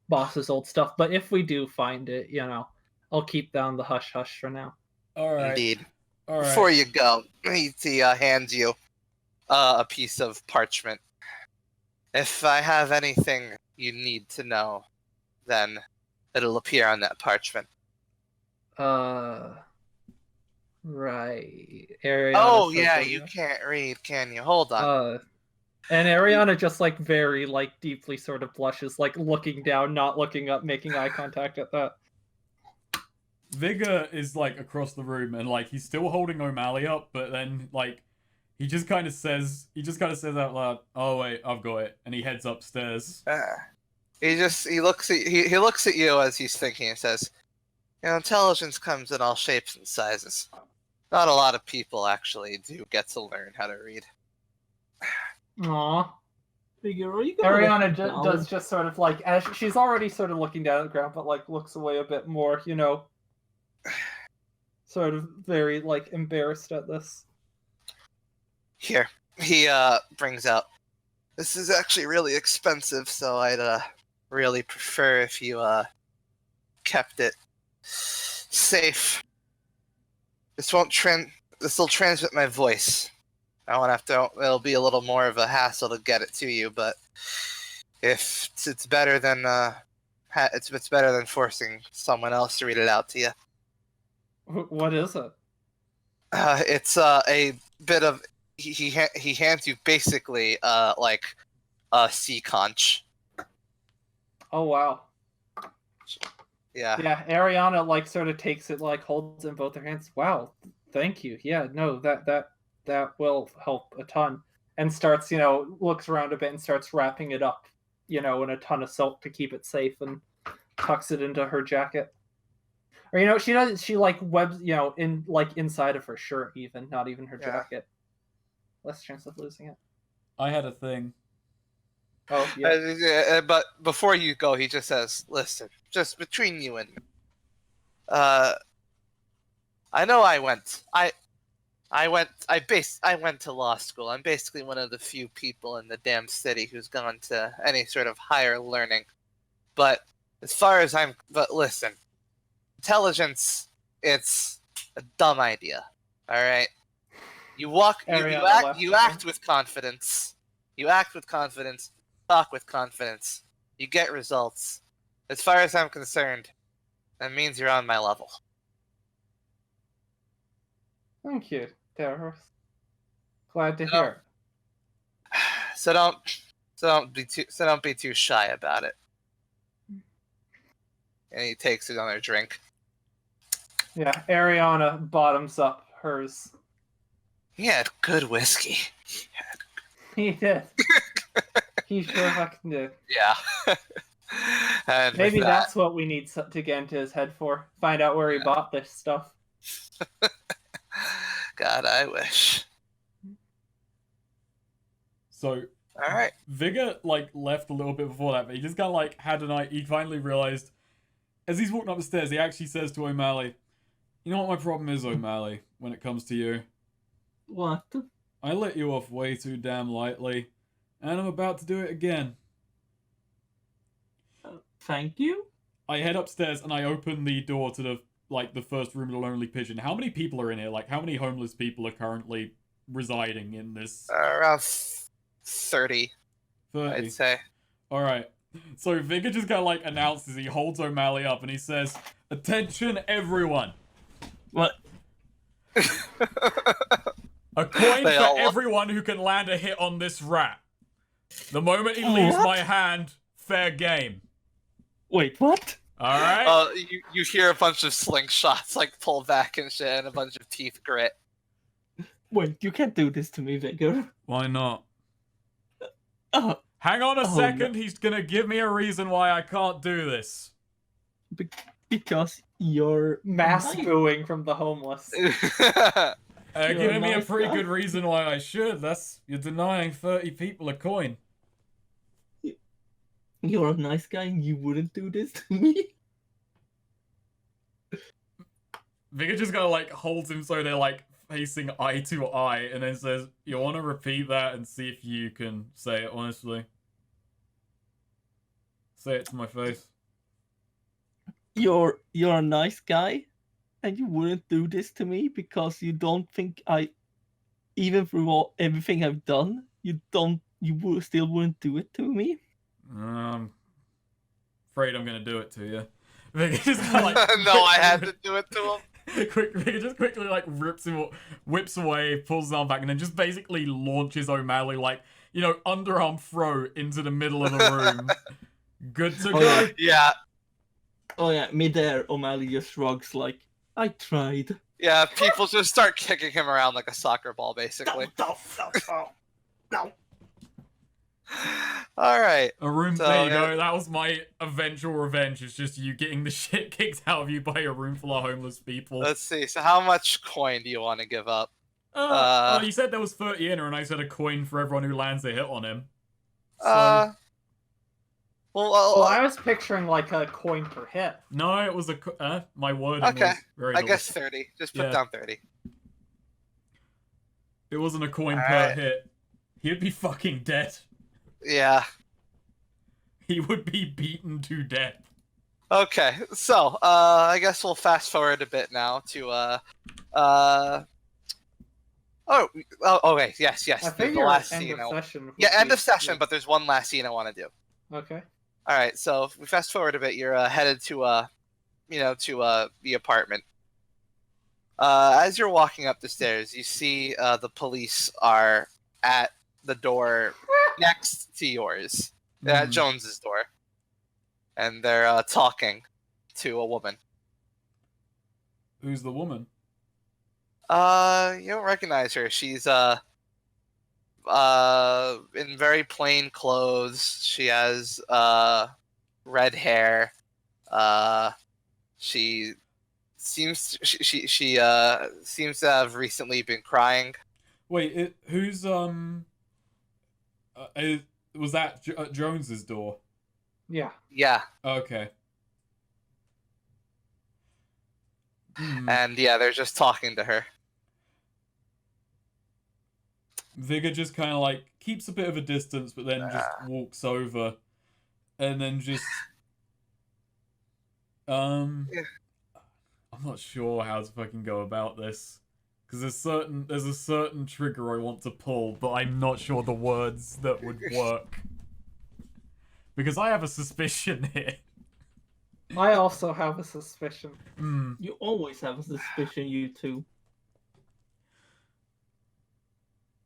boss's old stuff. But if we do find it, I'll keep down the hush-hush for now. All right. Indeed. All right. Before you go, he hands you a piece of parchment. If I have anything you need to know, then it'll appear on that parchment. Right. Ariana Oh says yeah, that, you can't read, can you? Hold on. And Ariana just like very like deeply sort of blushes, like looking down, not looking up, making eye contact at that. Vigor is like across the room and like he's still holding O'Malley up, but then like he just kind of says out loud, "Oh wait, I've got it," and he heads upstairs. He looks at you as he's thinking and says, intelligence comes in all shapes and sizes. Not a lot of people actually do get to learn how to read. Aww. Figure, are you gonna Ariana let me does down? just sort of like, as she's already sort of looking down at the ground, but like looks away a bit more, sort of very like embarrassed at this. Here, he brings out. This is actually really expensive, so I'd really prefer if you kept it safe. This will transmit my voice. I won't have to. It'll be a little more of a hassle to get it to you, but if it's better than it's better than forcing someone else to read it out to you. What is it? It's a bit of he hands you basically like a sea conch. Oh wow. Yeah. Yeah, Ariana like sort of takes it, like holds it in both her hands. Wow, thank you. Yeah, no, that will help a ton. And starts, looks around a bit and starts wrapping it up, in a ton of silk to keep it safe, and tucks it into her jacket. Or she does. She like webs, in like inside of her shirt, even not even her jacket. Less chance of losing it. I had a thing. Oh yeah. But before you go, he just says, "Listen, just between you and me. I know I went to law school. I'm basically one of the few people in the damn city who's gone to any sort of higher learning. But listen, intelligence, it's a dumb idea. All right? You act with confidence. You act with confidence, talk with confidence. You get results. As far as I'm concerned, that means you're on my level." Thank you, Darius. Glad to hear. So don't be too shy about it. And he takes another drink. Yeah, Ariana bottoms up hers. He had good whiskey. He did. He sure fucking did. Yeah. And Maybe with that's what we need to get into his head for. Find out where he bought this stuff. God, I wish. So All right. Vigor like left a little bit before that, but he just kind of like had a night. He finally realized as he's walking up the stairs, he actually says to O'Malley, "You know what my problem is, O'Malley, when it comes to you? What? I let you off way too damn lightly, and I'm about to do it again." Thank you. I head upstairs and I open the door to the first room of the Lonely Pigeon. How many people are in here? Like, how many homeless people are currently residing in this? Around 30, 30. I'd say. Alright. So Vigor just kind of like announces, he holds O'Malley up and he says, "Attention everyone. What? A coin They for all- everyone who can land a hit on this rat. The moment he leaves What? my hand, fair game." Wait, what? Alright? You hear a bunch of slingshots like pull back and shit, and a bunch of teeth grit. Wait, you can't do this to me, Vigor. Why not? Oh, Hang on a Oh, second, no. he's gonna give me a reason why I can't do this. because you're Mass nice. booing from the homeless. Giving a me a nice pretty guy. good reason why I should. You're denying 30 people a coin. You're a nice guy and you wouldn't do this to me? Vigor just kind of like holds him so they're like facing eye to eye and then says, "You want to repeat that and see if you can say it honestly? Say it to my face." You're a nice guy and you wouldn't do this to me because you don't think even through everything I've done, you still wouldn't do it to me? Afraid I'm gonna do it to you. Vega just kinda, like, No, I had to do it to him. Vega just quickly like whips away, pulls his arm back, and then just basically launches O'Malley like, underarm throw into the middle of the room. Good to Oh, go. yeah. Yeah, Oh yeah, midair, O'Malley just shrugs like, I tried. yeah. People just start kicking him around like a soccer ball, basically. No. All right. A room. So, there you yeah. go. That was my eventual revenge. It's just you getting the shit kicked out of you by a room full of homeless people. Let's see. So, how much coin do you want to give up? You said there was 30 in her, and I said a coin for everyone who lands a hit on him. So, Well, I was picturing like a coin per hit. no, it was my word. Okay, Was very I guess little. 30. Just put Yeah. down 30. It wasn't a coin per Alright. hit. He'd be fucking dead. Yeah. He would be beaten to death. Okay, so I guess we'll fast forward a bit now to okay, yes. I The figure last end scene. of session. would Yeah, end be- of session, but there's one last scene I want to do. Okay. All right, so if we fast forward a bit, you're headed to the apartment. As you're walking up the stairs, you see the police are at the door next to yours, at Mhm. Jones's door, and they're talking to a woman. Who's the woman? You don't recognize her. She's in very plain clothes. She has red hair. She seems she seems to have recently been crying. Wait, who's was that Jones's door? Yeah. Yeah, Okay. Hmm. and yeah, they're just talking to her. Vigor just kind of like keeps a bit of a distance, but then just walks over, and then just I'm not sure how to fucking go about this, because there's a certain trigger I want to pull, but I'm not sure the words that would work, because I have a suspicion here. I also have a suspicion. You always have a suspicion, you two.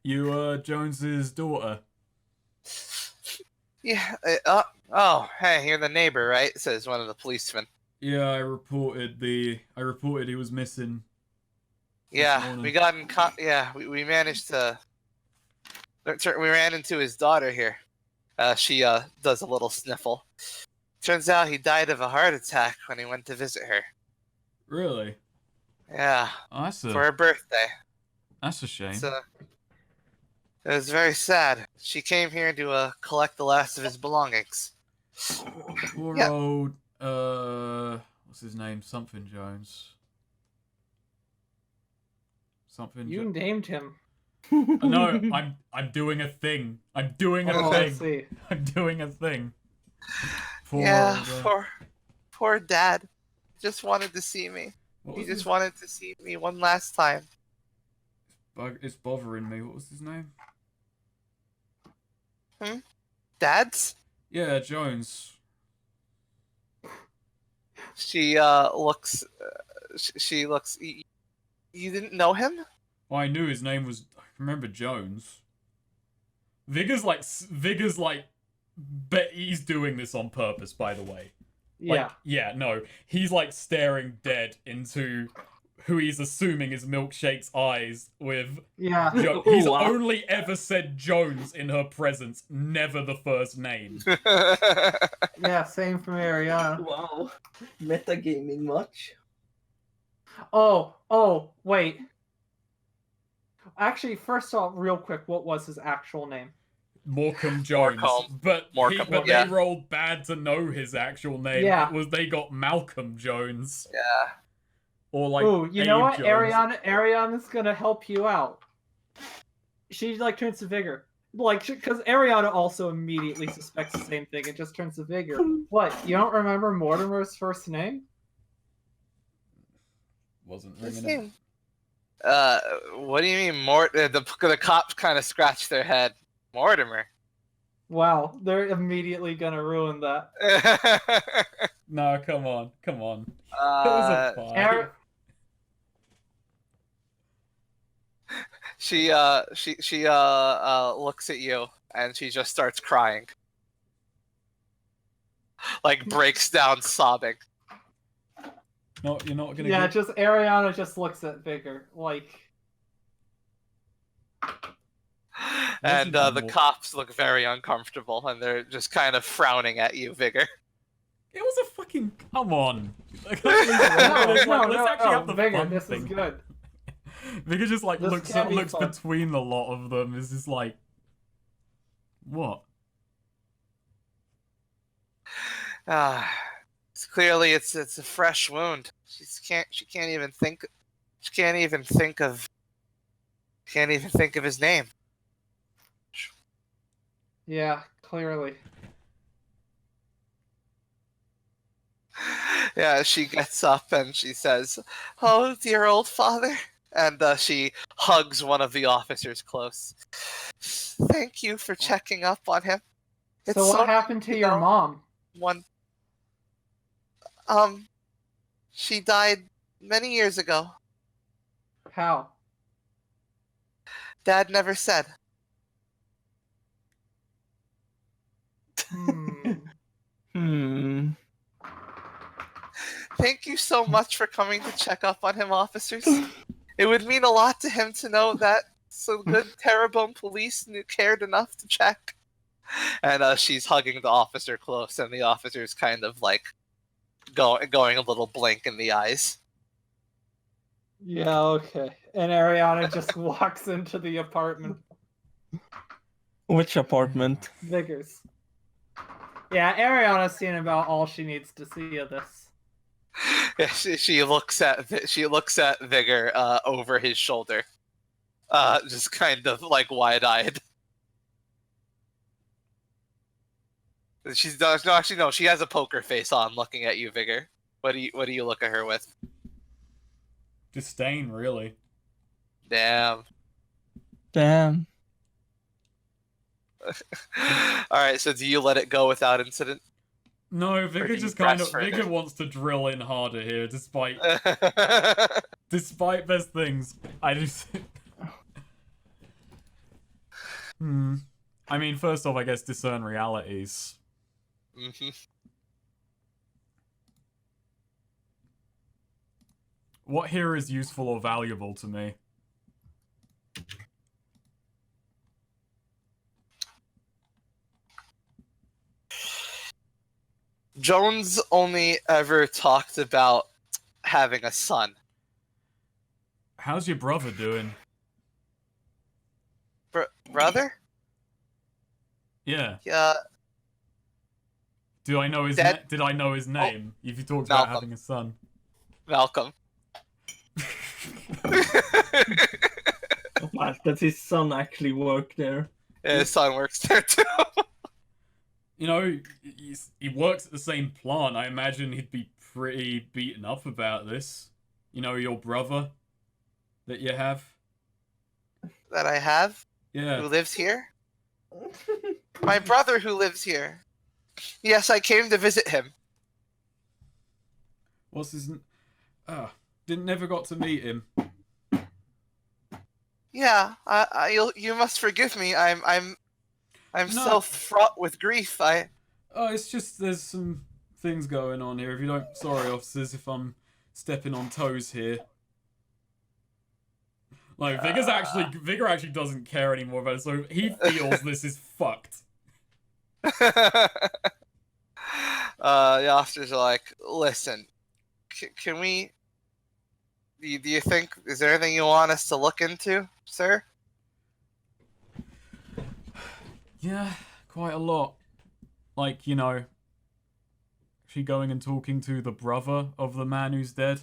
You Jones's daughter. Yeah. Oh, hey, you're the neighbor, right? Says one of the policemen. Yeah, I reported he was missing. this Yeah, morning. we got in. We managed to. We ran into his daughter here. She does a little sniffle. Turns out he died of a heart attack when he went to visit her. Really? Yeah, Oh, for for her birthday. that's a shame. So it was very sad. She came here to collect the last of his belongings. Poor yeah. old what's his name? Something Jones. Something. You named him. No, I'm doing a thing. I'm doing a Oh, I thing. see. I'm doing a thing. Poor Yeah, old, poor dad. Just wanted to see me. what He was just his- wanted to see me one last time. It's bothering me. What was his name? Dad's? Yeah, Jones. She looks. She looks. You didn't know him? Well, I knew his name was. I remember Jones. Vigor's like. Bet he's doing this on purpose, by the way. Like, Yeah. no. He's like staring dead into who he's assuming is Milkshake's eyes with. Yeah. He's Wow. only ever said Jones in her presence, never the first name. Yeah, same from Ariana. Wow. Metagaming much? Oh, wait. Actually, first off, real quick, what was his actual name? Morecambe Jones. Morecambe. But Morecambe, they yeah. rolled bad to know his actual name. Yeah. It was they got Malcolm Jones. Yeah. Or like Ooh, you know Abe what? Jones. Ariana's gonna help you out. She like turns to Vigor. Like, because Ariana also immediately suspects the same thing and just turns to Vigor. What? You don't remember Mortimer's first name? Wasn't His ringing name. What do you mean, the cops kind of scratched their head. Mortimer. Wow, they're immediately gonna ruin that. No, come on. It was a 5. Eric, she looks at you and she just starts crying. Like breaks down sobbing. No, you're not gonna yeah, get... just Ariana just looks at Vigor like. And the normal? cops look very uncomfortable and they're just kind of frowning at you, Vigor. It was a fucking... Come on. Like, No, let's no, actually have the Vigor, fun this thing. is good. Vigor just like This looks can be fun. between the lot of them. Is just like, what? It's clearly it's a fresh wound. She can't even think of his name. Yeah, clearly. Yeah, she gets up and she says, "Oh, dear old father," and she hugs one of the officers close. Thank you for checking up on him. So what happened to your mom? She died many years ago. How? Dad never said. Hmm. Thank you so much for coming to check up on him, officers. It would mean a lot to him to know that some good Terrebonne police cared enough to check. And she's hugging the officer close, and the officer's kind of like going a little blank in the eyes. Yeah, okay. And Ariana just walks into the apartment. Which apartment? Vigors. Yeah, Ariana's seen about all she needs to see of this. Yeah, she looks at Vigor over his shoulder, just kind of like wide-eyed. She does no, actually no. She has a poker face on, looking at you, Vigor. What do you look at her with? Disdain, really. Damn. Damn. All right. So do you let it go without incident? No, do Vigor you just press kind of... further? Vigor wants to drill in harder here, despite best things. I just... I mean, first off, I guess discern realities. Mm-hmm. What here is useful or valuable to me? Jones only ever talked about having a son. How's your brother doing? Brother? Yeah. Yeah. Did I know his name? If you talked about Malcolm. having a son. Malcolm. Wow, does his son actually work there? Yeah, his son works there too. You know, he works at the same plant. I imagine he'd be pretty beaten up about this. You know, your brother that you have. That I have? Yeah. Who lives here? My brother who lives here. Yes, I came to visit him. What's his... never got to meet him. Yeah, you must forgive me. I'm No. so fraught with grief. Oh, it's just there's some things going on here. If you don't... Sorry, officers, if I'm stepping on toes here. Like, Vigor actually doesn't care anymore about it, so he feels this is fucked. The officers are like, listen, can we... Do you think... Is there anything you want us to look into, sir? Yeah, quite a lot. Like, you know... She going and talking to the brother of the man who's dead.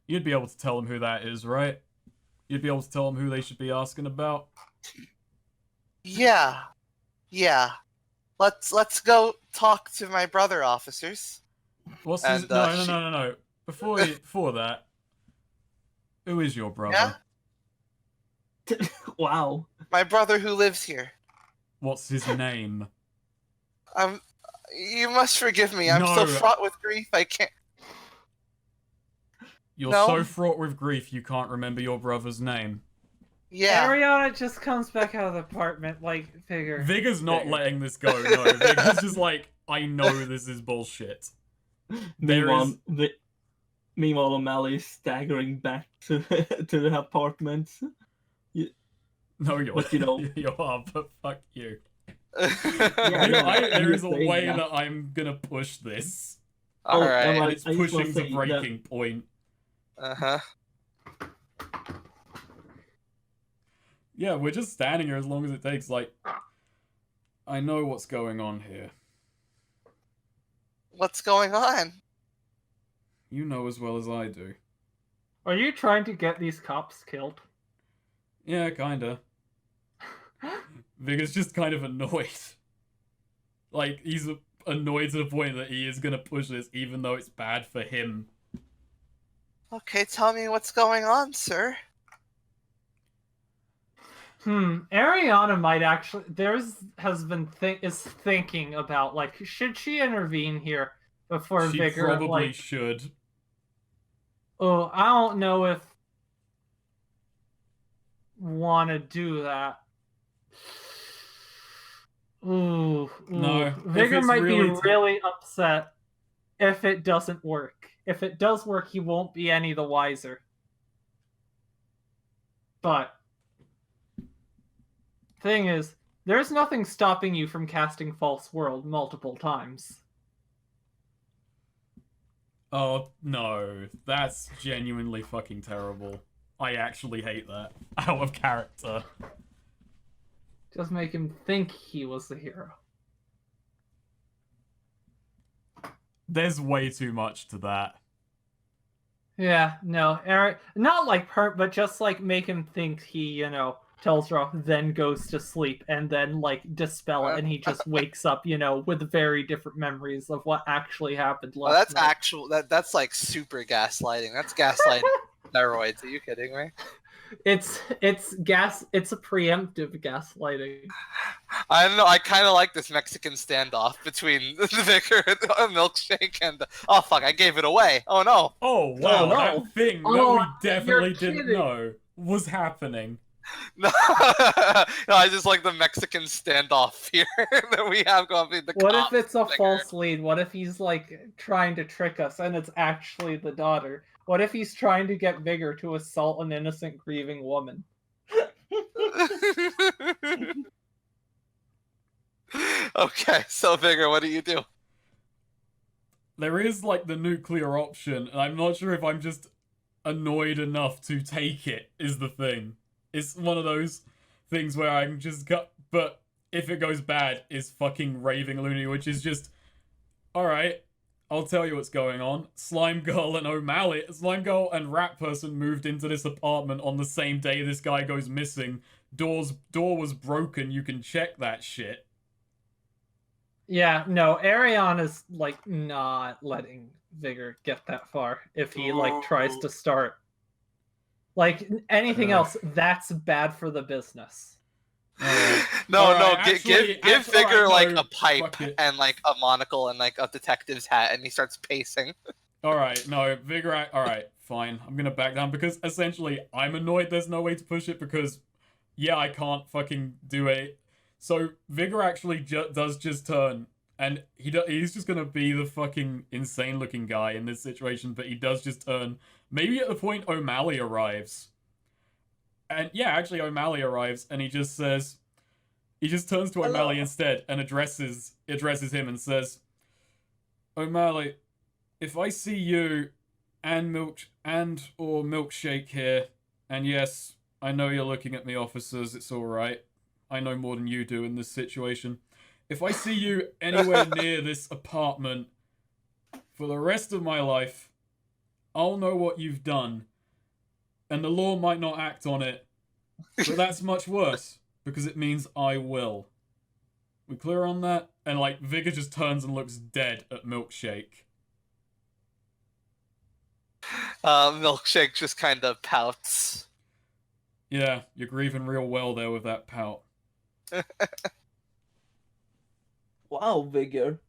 You'd be able to tell him who that is, right? You'd be able to tell them who they should be asking about. Yeah. Let's go talk to my brother, officers. What's his... And, No. Before that, who is your brother? Yeah? Wow. My brother who lives here. what's his name? You must forgive me. I'm so No. fraught with grief. I can't. You're No. so fraught with grief you can't remember your brother's name. Yeah. Ariana just comes back out of the apartment like Vigor. Vigor's not Vigor. letting this go, no. Vigor's just like, I know this is bullshit. There Meanwhile, is... meanwhile, O'Malley is staggering back to to the apartment. No, you're, But, you know- you are, but fuck you. Yeah, no, There is a saying way that. that I'm gonna push this. All Oh, right. am And I- it's I just wanna pushing the say breaking point. Uh-huh. Yeah, we're just standing here as long as it takes, like... I know what's going on here. What's going on? You know as well as I do. Are you trying to get these cops killed? Yeah, kinda. Vigor's just kind of annoyed. Like, he's annoyed to the point that he is gonna push this even though it's bad for him. Okay, tell me what's going on, sir. Ariana might actually is thinking about like should she intervene here before She Vigor probably like should. oh I don't know if want to do that. Ooh, No, if Vigor it's might really be really upset if it doesn't work. If it does work, he won't be any the wiser. But thing is, there's nothing stopping you from casting False World multiple times. Oh, no. That's genuinely fucking terrible. I actually hate that. Out of character. Just make him think he was the hero. There's way too much to that. Yeah, no, Eric, not like hurt, but just like make him think he, tells her off, then goes to sleep, and then like dispel it, and he just wakes up, with very different memories of what actually happened last Oh, that's night. that's like super gaslighting. That's gaslighting steroids. Are you kidding me? It's a preemptive gaslighting. I don't know. I kind of like this Mexican standoff between the vicar and Milkshake and oh fuck, I gave it away. Oh no. Oh, wow. Oh, no. That thing Oh, that we definitely you're didn't kidding. know was happening. No, no, I just like the Mexican standoff here that we have going between the What if cops it's a and Vicar. false lead? What if he's like trying to trick us and it's actually the daughter? What if he's trying to get Vigor to assault an innocent grieving woman? Okay, so Vigor, what do you do? There is, like, the nuclear option, and I'm not sure if I'm just annoyed enough to take it, is the thing. It's one of those things where I'm just but if it goes bad, is fucking raving loony, which is just, alright, I'll tell you what's going on. Slime Girl and Rat Person moved into this apartment on the same day this guy goes missing. Door was broken, you can check that shit. Yeah, no, Ariana's like not letting Vigor get that far if he like tries to start. Like anything else, that's bad for the business. No, Alright, give Vigor alright, like no, a pipe fuck it. and like a monocle and like a detective's hat, and he starts pacing. Alright, no, Vigor, alright, fine. I'm gonna back down because essentially I'm annoyed there's no way to push it because, yeah, I can't fucking do it. So Vigor actually does just turn, and he's just gonna be the fucking insane looking guy in this situation, but he does just turn, maybe at the point O'Malley arrives. And yeah, actually O'Malley arrives, and he just turns to O'Malley instead and addresses him and says, O'Malley, if I see you and or Milkshake here, and yes, I know you're looking at me, officers, it's alright. I know more than you do in this situation. If I see you anywhere near this apartment for the rest of my life, I'll know what you've done. And the law might not act on it, but that's much worse, because it means I will. We clear on that? And like, Vigor just turns and looks dead at Milkshake. Milkshake just kind of pouts. Yeah, you're grieving real well there with that pout. Wow, Vigor.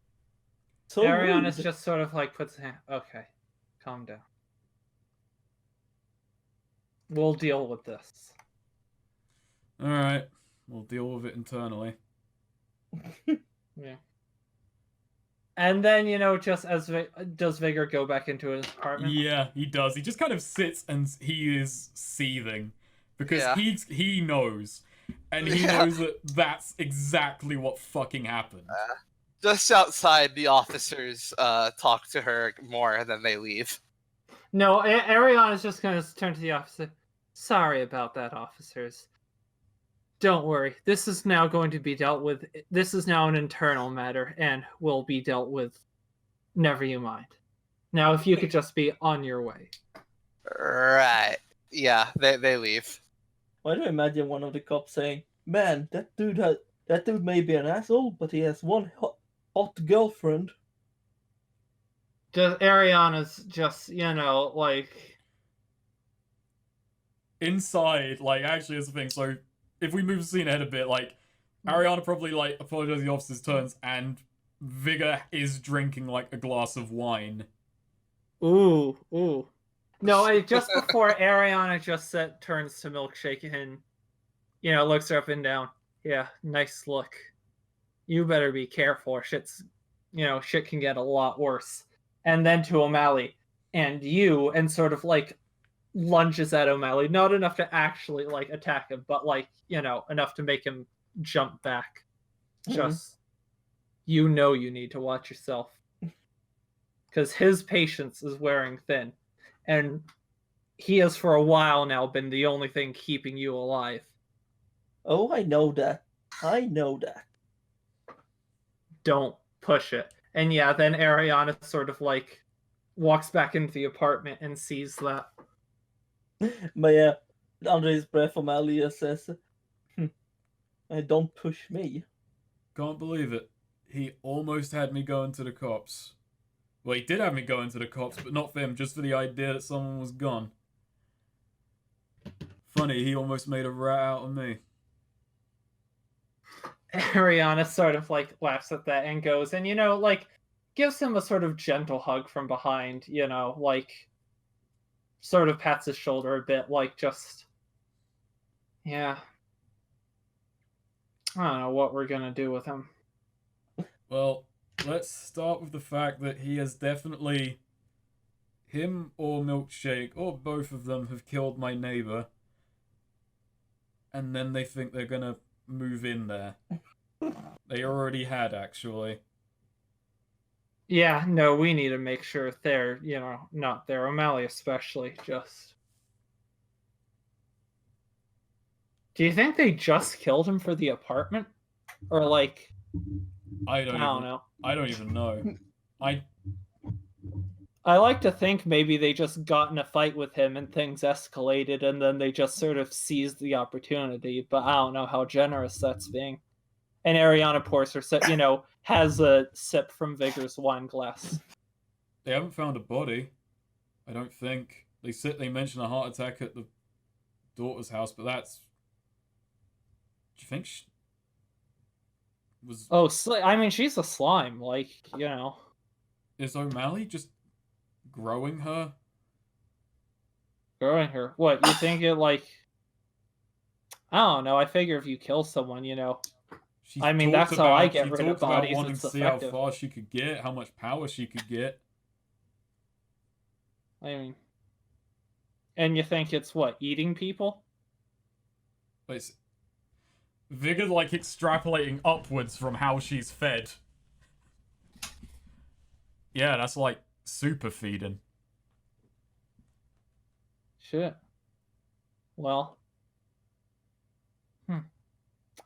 So Ariana's rude. just sort of like puts hand. Okay, calm down. We'll deal with this. Alright, we'll deal with it internally. Yeah. And then, just as does Vigor go back into his apartment? Yeah, he does. He just kind of sits and he is seething because Yeah. he knows, and he Yeah. knows that that's exactly what fucking happened. Just outside, the officers talk to her more, and then they leave. No, Ariana's just going to turn to the officer. Sorry about that, officers. Don't worry. This is now going to be dealt with. This is now an internal matter and will be dealt with. Never you mind. Now, if you could just be on your way. Right. Yeah, they leave. Why do I imagine one of the cops saying, "Man, that dude may be an asshole, but he has one hot girlfriend." Just Ariana's just, like Inside, like, actually, here's the thing. So, if we move the scene ahead a bit, like, Ariana probably, like, apologizes to the officers' turns, and Vigor is drinking, like, a glass of wine. ooh. No, just before Ariana just turns to Milkshake and, looks her up and down. Yeah, nice look. You better be careful. Shit can get a lot worse. And then to O'Malley, and sort of like lunges at O'Malley, not enough to actually like attack him, but like, enough to make him jump back. Just, you need to watch yourself. Because his patience is wearing thin. And he has for a while now been the only thing keeping you alive. Oh, I know that. Don't push it. And yeah, then Ariana sort of like walks back into the apartment and sees that. But yeah, under his breath, Amalia says, "Don't push me." Can't believe it. He almost had me going to the cops. Well, he did have me going to the cops, but not for him, just for the idea that someone was gone. Funny, he almost made a rat out of me. Ariana sort of like laughs at that and goes and like gives him a sort of gentle hug from behind, like sort of pats his shoulder a bit, like just yeah. I don't know what we're gonna do with him. Well, let's start with the fact that he has definitely, him or Milkshake, or both of them, have killed my neighbor. And then they think they're gonna move in there. They already had, actually. Yeah, no, we need to make sure they're, not there. O'Malley especially, just. Do you think they just killed him for the apartment? Or like I don't know. I don't even know. I like to think maybe they just got in a fight with him and things escalated and then they just sort of seized the opportunity, but I don't know how generous that's being. And Ariana pours her, has a sip from Vigor's wine glass. They haven't found a body. I don't think. They mention a heart attack at the daughter's house, but that's. Do you think she was? Oh, I mean, she's a slime, like, Is O'Malley just growing her? Growing her? What, you think it, like... I don't know, I figure if you kill someone, I mean, that's how I get rid of bodies. She talked about wanting to see how far she could get, how much power she could get. I mean... And you think it's, what, eating people? It's Vigor, like, extrapolating upwards from how she's fed. Yeah, that's like super feeding. Shit. Well.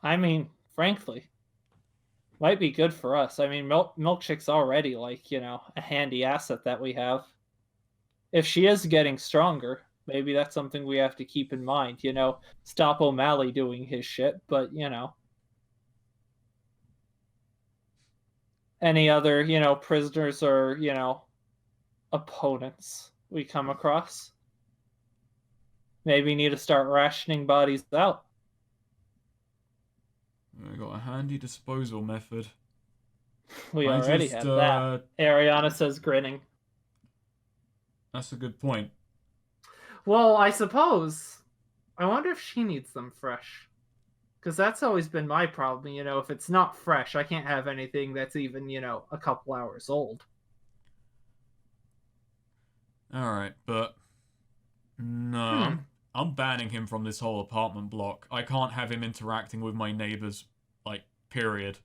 I mean, frankly, might be good for us. I mean, Milkshake's already, like, a handy asset that we have. If she is getting stronger, maybe that's something we have to keep in mind, Stop O'Malley doing his shit, but, any other, prisoners or, opponents we come across. Maybe need to start rationing bodies out. I got a handy disposal method. We I already just, have that. Ariana says, grinning. That's a good point. Well, I suppose. I wonder if she needs them fresh. Because that's always been my problem. If it's not fresh, I can't have anything that's even, a couple hours old. Alright, but... No, I'm banning him from this whole apartment block. I can't have him interacting with my neighbors, like, period.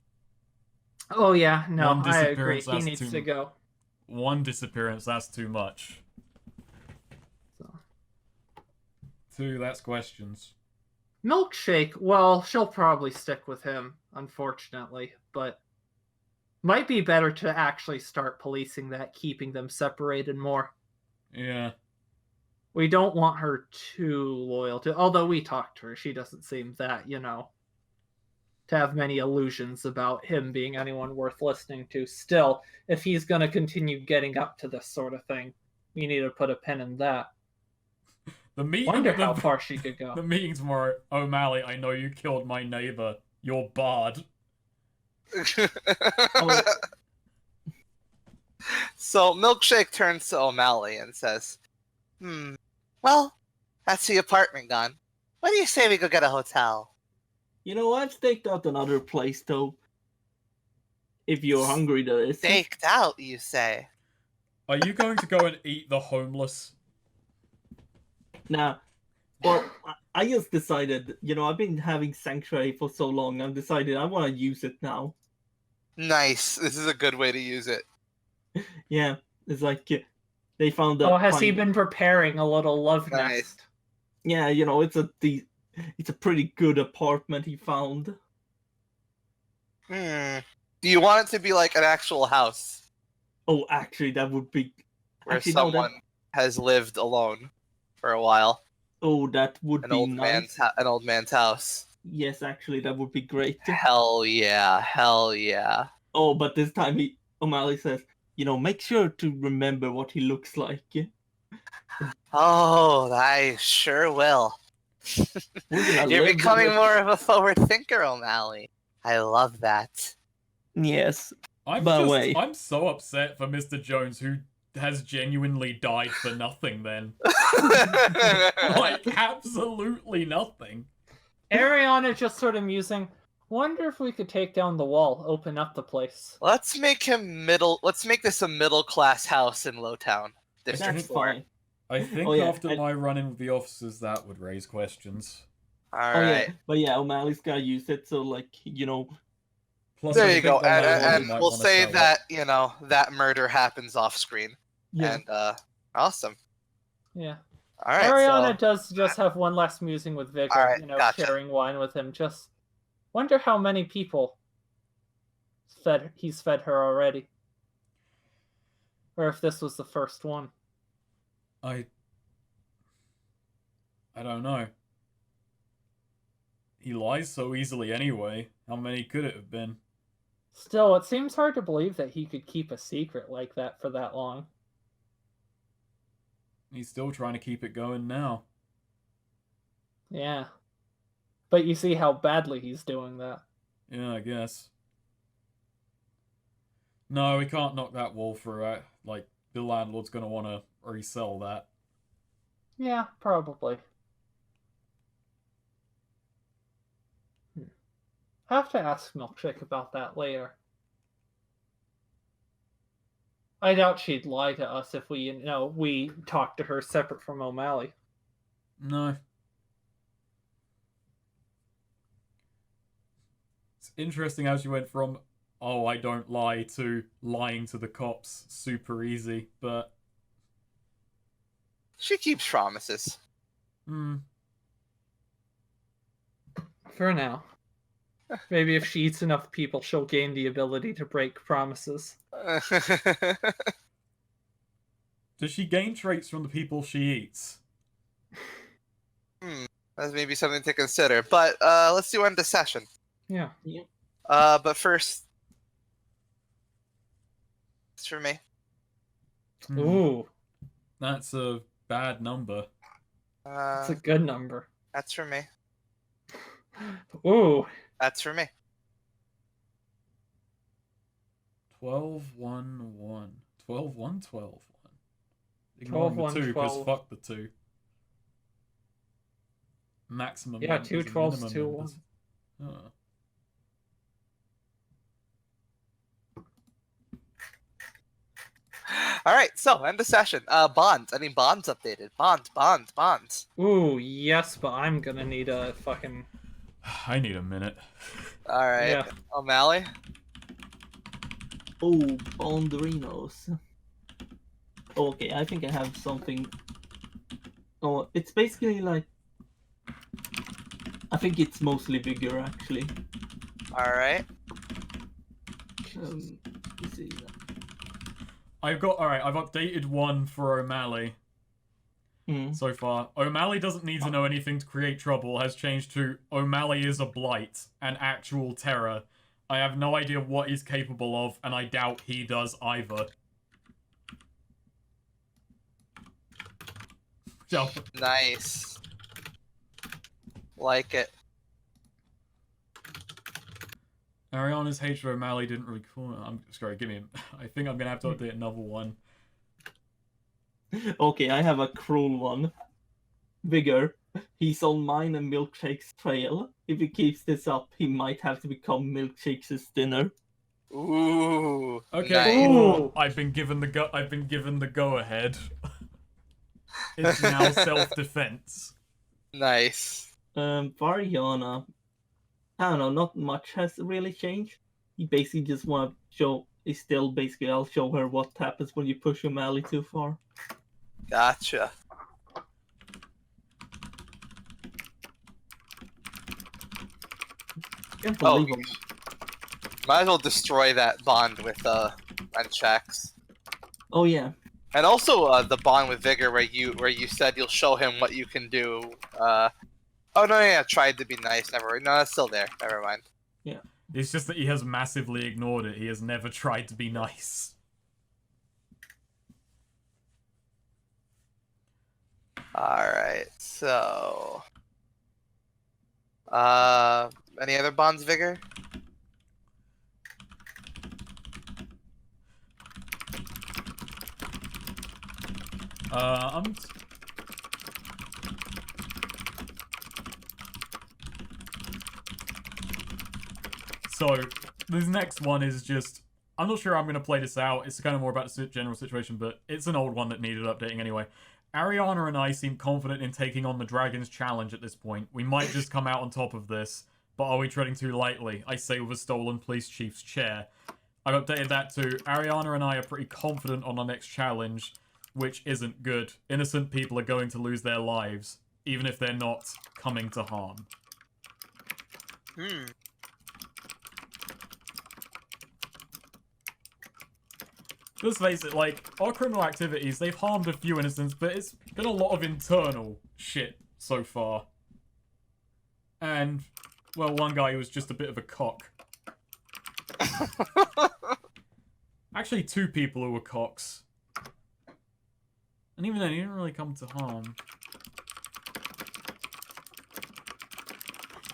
Oh, yeah, no, One I agree. disappearance, He that's needs to go. One disappearance, that's too much. So. 2, that's questions. Milkshake, well, she'll probably stick with him, unfortunately, but might be better to actually start policing that, keeping them separated more. Yeah. We don't want her too loyal to, although we talked to her, she doesn't seem that, to have many illusions about him being anyone worth listening to. Still, if he's going to continue getting up to this sort of thing, we need to put a pin in that. Wonder how far she could go. The meeting tomorrow. O'Malley, I know you killed my neighbor. You're barred. So Milkshake turns to O'Malley and says, well, that's the apartment gone. What do you say we go get a hotel? I've staked out another place, though. If you're hungry, that is. Staked out, you say? Are you going to go and eat the homeless? Nah. Well, I just decided, I've been having Sanctuary for so long, I've decided I want to use it now. Nice. This is a good way to use it. Yeah, it's like they found that. Oh, has he been preparing a little love nest? Yeah, it's a pretty good apartment he found. Do you want it to be like an actual house? Oh, actually, that would be... Where someone has lived alone for a while. Oh, that would be nice. An old man's house. Yes, actually, that would be great. Hell yeah, hell yeah. Oh, but this time O'Malley says, make sure to remember what he looks like. Oh, I sure will. You're becoming more of a forward thinker, O'Malley. I love that. Yes. I'm so upset for Mr. Jones, who has genuinely died for nothing then. Like, absolutely nothing. Ariana just sort of musing, wonder if we could take down the wall, open up the place. Let's make this a middle-class house in Lowtown. District 4. I think after my run-in with the officers, that would raise questions. Alright. Yeah. But yeah, O'Malley's gotta use it, so Plus, there you go, and we'll say that, that murder happens off-screen. Yeah. And, awesome. Yeah. Alright, Ariana does just have one last musing with Vigor, gotcha. sharing wine with him. Just wonder how many people he's fed her already. Or if this was the first one. I don't know. He lies so easily anyway. How many could it have been? Still, it seems hard to believe that he could keep a secret like that for that long. He's still trying to keep it going now. Yeah. But you see how badly he's doing that. Yeah, I guess. No, we can't knock that wall through it. Like, the landlord's gonna want to resell that. Yeah, probably. Have to ask Milkshake about that later. I doubt she'd lie to us if we talked to her separate from O'Malley. No. It's interesting how she went from, oh, I don't lie, to lying to the cops super easy, but... She keeps promises. For now. Maybe if she eats enough people, she'll gain the ability to break promises. Does she gain traits from the people she eats? That's maybe something to consider. But let's do end the session. Yeah. But first, it's for me. Ooh. That's a bad number. That's a good number. That's for me. Ooh. That's for me. 12-1-1. 12-1-12-1. 12, Ignoring the 1, 2, because 12. fuck the 2. Maximum Yeah, members 2 and 12s, minimum 2 members. 1. Oh. All right, so end the session. Bonds. Any bonds updated? Bonds. Ooh, yes, but I'm gonna need a fucking... I need a minute. All right, Yeah. O'Malley. Oh, Bondrinos. Okay, I think I have something. Oh, it's basically like. I think it's mostly vigor, actually. All right. Let's see. I've updated one for O'Malley so far. O'Malley doesn't need to know anything to create trouble has changed to O'Malley is a blight, an actual terror. I have no idea what he's capable of, and I doubt he does either. Nice. Like it. Ariana's hatred of O'Malley didn't really cool. I'm sorry, give me. I think I'm gonna have to update another one. Okay, I have a cruel one. Vigor. He's on mine and Milkshake's trail. If he keeps this up, he might have to become Milkshake's dinner. Ooh. Okay, Nice. cool. I've been given the go ahead. It's now self-defense. Nice. Variana. I don't know, not much has really changed. He basically just want to show. He's still basically, I'll show her what happens when you push your alley too far. Gotcha. Can't Oh, believe him. might as well destroy that bond with unchecks. Oh yeah. And also the bond with Vigor where you said you'll show him what you can do. Oh no, yeah, tried to be nice. No, that's still there. Never mind. Yeah. It's just that he has massively ignored it. He has never tried to be nice. Alright, so any other bonds, Vigor? I'm So, this next one is just... I'm not sure I'm going to play this out. It's kind of more about the general situation, but it's an old one that needed updating anyway. Ariana and I seem confident in taking on the Dragon's Challenge at this point. We might just come out on top of this, but are we treading too lightly? I say with a stolen police chief's chair. I've updated that to Ariana and I are pretty confident on our next challenge, which isn't good. Innocent people are going to lose their lives, even if they're not coming to harm. Let's face it, like, our criminal activities, they've harmed a few innocents, but it's been a lot of internal shit so far. And, well, one guy was just a bit of a cock. Actually, two people who were cocks. And even then, he didn't really come to harm.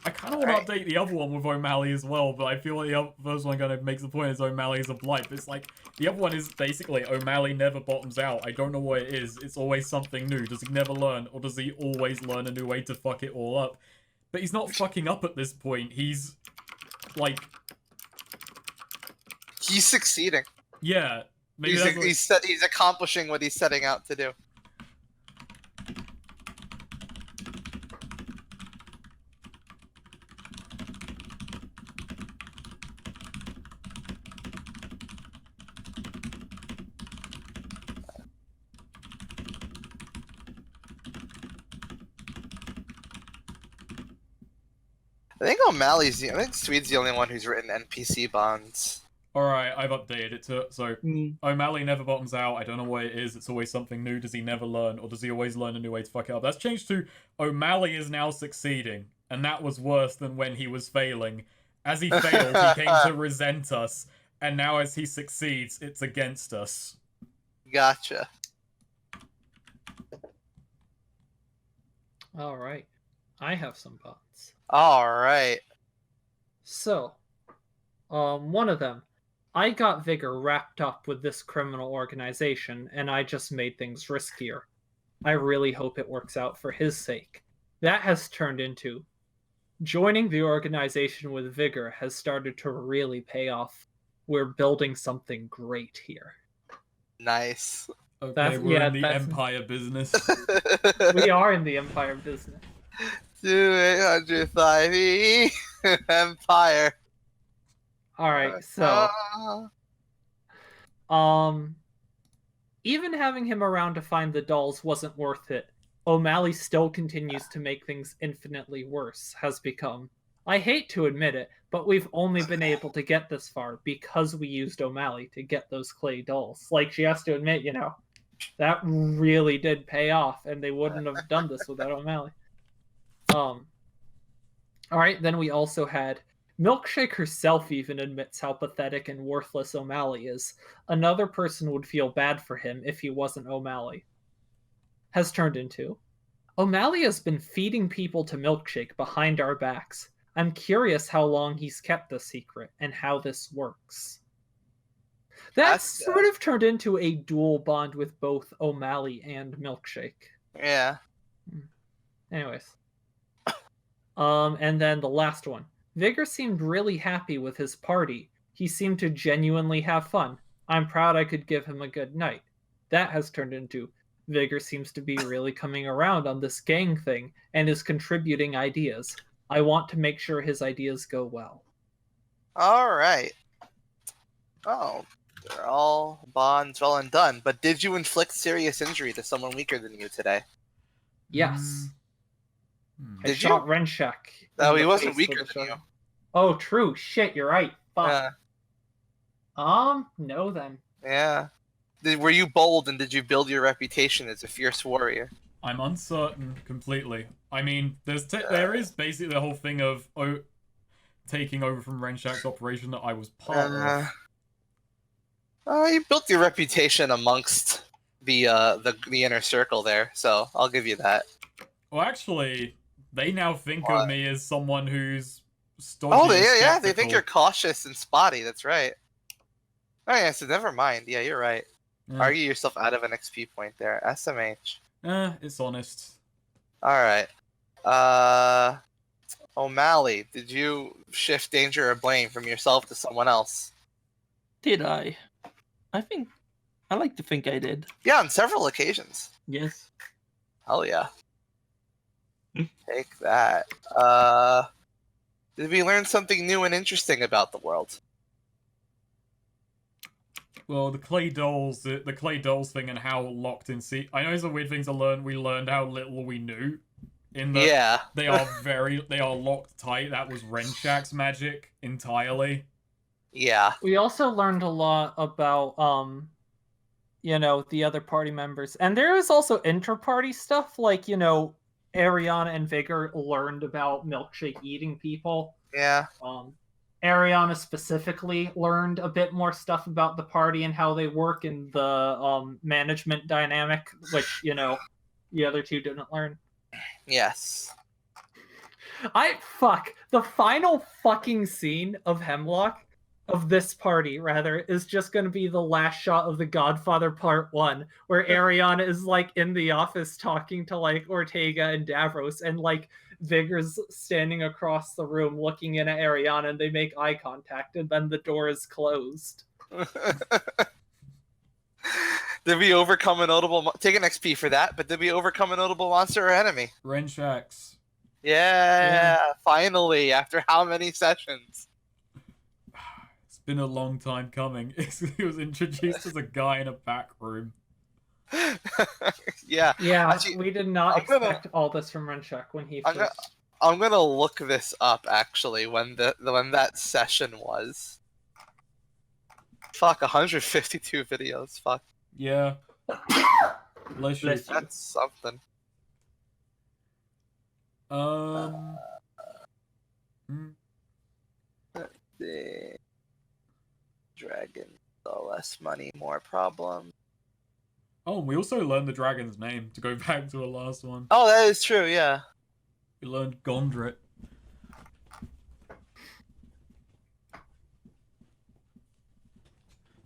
I kind of want to update the other one with O'Malley as well, but I feel like the first one kind of makes the point is O'Malley is a blight. But it's like, the other one is basically O'Malley never bottoms out. I don't know what it is. It's always something new. Does he never learn? Or does he always learn a new way to fuck it all up? But he's not fucking up at this point. He's, like... He's succeeding. Yeah. Maybe He's accomplishing what he's setting out to do. I think Swede's the only one who's written NPC bonds. Alright, I've updated it to... So, O'Malley never bottoms out. I don't know what it is. It's always something new. Does he never learn? Or does he always learn a new way to fuck it up? That's changed to O'Malley is now succeeding. And that was worse than when he was failing. As he failed, he came to resent us. And now as he succeeds, it's against us. Gotcha. Alright. I have some bots. Alright. So, one of them. I got Vigor wrapped up with this criminal organization, and I just made things riskier. I really hope it works out for his sake. That has turned into joining the organization with Vigor has started to really pay off. We're building something great here. Nice. Okay, we're in the Empire business. We are in the Empire business. 2805 Empire. Alright, so even having him around to find the dolls wasn't worth it. O'Malley still continues to make things infinitely worse, has become. I hate to admit it, but we've only been able to get this far because we used O'Malley to get those clay dolls. Like, she has to admit, that really did pay off, and they wouldn't have done this without O'Malley. Alright, then we also had Milkshake herself even admits how pathetic and worthless O'Malley is. Another person would feel bad for him if he wasn't O'Malley. Has turned into O'Malley has been feeding people to Milkshake behind our backs. I'm curious how long he's kept the secret and how this works. That's sort of turned into a dual bond with both O'Malley and Milkshake. Yeah. Anyways. And then the last one. Vigor seemed really happy with his party. He seemed to genuinely have fun. I'm proud I could give him a good night. That has turned into Vigor seems to be really coming around on this gang thing and is contributing ideas. I want to make sure his ideas go well. All right. Oh, they're all bonds well and done. But did you inflict serious injury to someone weaker than you today? Yes. I Did shot you? Renshak. No, he wasn't weaker than you. Oh, true. Shit, you're right. Fuck. No then. Yeah. Were you bold and did you build your reputation as a fierce warrior? I'm uncertain completely. I mean, there is basically the whole thing of taking over from Renshak's operation that I was part of. You built your reputation amongst the inner circle there, so I'll give you that. Well, actually, they now think of me as someone who's stodgy. Oh, yeah, they think you're cautious and spotty. That's right. Oh yeah, so never mind. Yeah, you're right. Argue yourself out of an XP point there. SMH. It's honest. Alright. O'Malley, did you shift danger or blame from yourself to someone else? Did I? I like to think I did. Yeah, on several occasions. Yes. Hell yeah. Take that. Did we learn something new and interesting about the world? Well, the clay dolls thing and how locked in I know it's a weird thing to learn. We learned how little we knew. Yeah. They are locked tight. That was Renshak's magic entirely. Yeah. We also learned a lot about the other party members. And there is also inter-party stuff, like, Ariana and Vigor learned about Milkshake eating people. Yeah. Ariana specifically learned a bit more stuff about the party and how they work in the management dynamic, which, the other two didn't learn. Yes. The final fucking scene of Hemlock, of this party, rather, is just going to be the last shot of The Godfather Part 1, where Ariana is, in the office talking to, Ortega and Davros, and, Vigor's standing across the room looking in at Ariana, and they make eye contact, and then the door is closed. Did we overcome a notable... Take an XP for that, but did we overcome a notable monster or enemy? Renshak's. Yeah, finally, after how many sessions? It's been a long time coming. He was introduced as a guy in a back room. Yeah. Actually, we did not expect all this from Renshak when he first... I'm gonna look this up, actually, when that session was. Fuck, 152 videos, fuck. Yeah. Bless you. That's something. The dragon, the less money, more problems. Oh, we also learned the dragon's name, to go back to the last one. Oh, that is true, yeah. We learned Gondrit.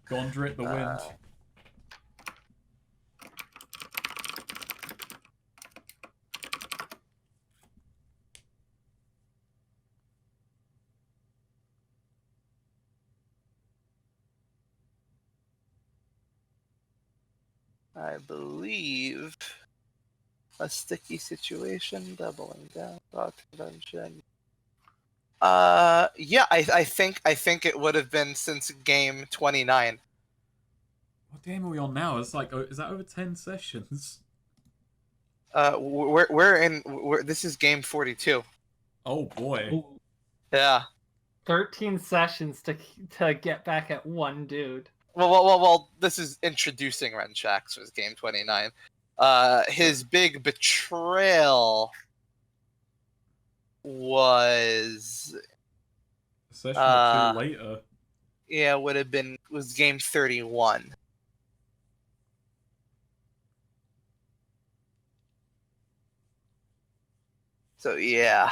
Gondrit the Wind. I believe a sticky situation, doubling down, rock convention. Yeah, I think it would have been since game 29. What game are we on now? It's like, is that over 10 sessions? This is game 42. Oh boy. Ooh. Yeah. 13 sessions to get back at one dude. Well, this is introducing Renshax was game 29. His big betrayal was A session or two later. was game 31. So yeah.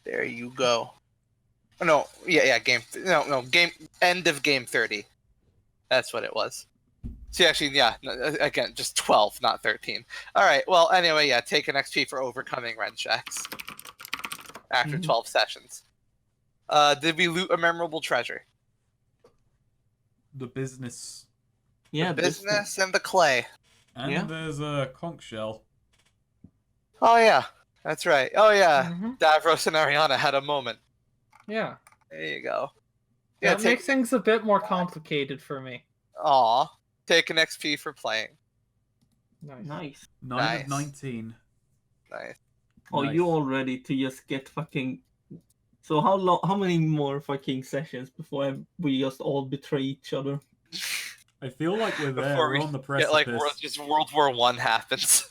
There you go. No, game end of game 30. That's what it was. See, actually, yeah, again, just 12, not 13. All right, well, anyway, yeah, take an XP for overcoming Renshax after 12 sessions. Did we loot a memorable treasure? The business. Yeah, The business and the clay. And Yeah. there's a conch shell. Oh, yeah, that's right. Oh, yeah, Mhm. Davros and Ariana had a moment. Yeah. There you go. Yeah, That makes things a bit more complicated for me. Aw, take an XP for playing. Nice. Nice. 9 Nice. of 19. Nice. Oh, Nice. you all ready to just get fucking... So how long? How many more fucking sessions before we just all betray each other? I feel like we're there. Before We're we on the get precipice. like just World War I happens.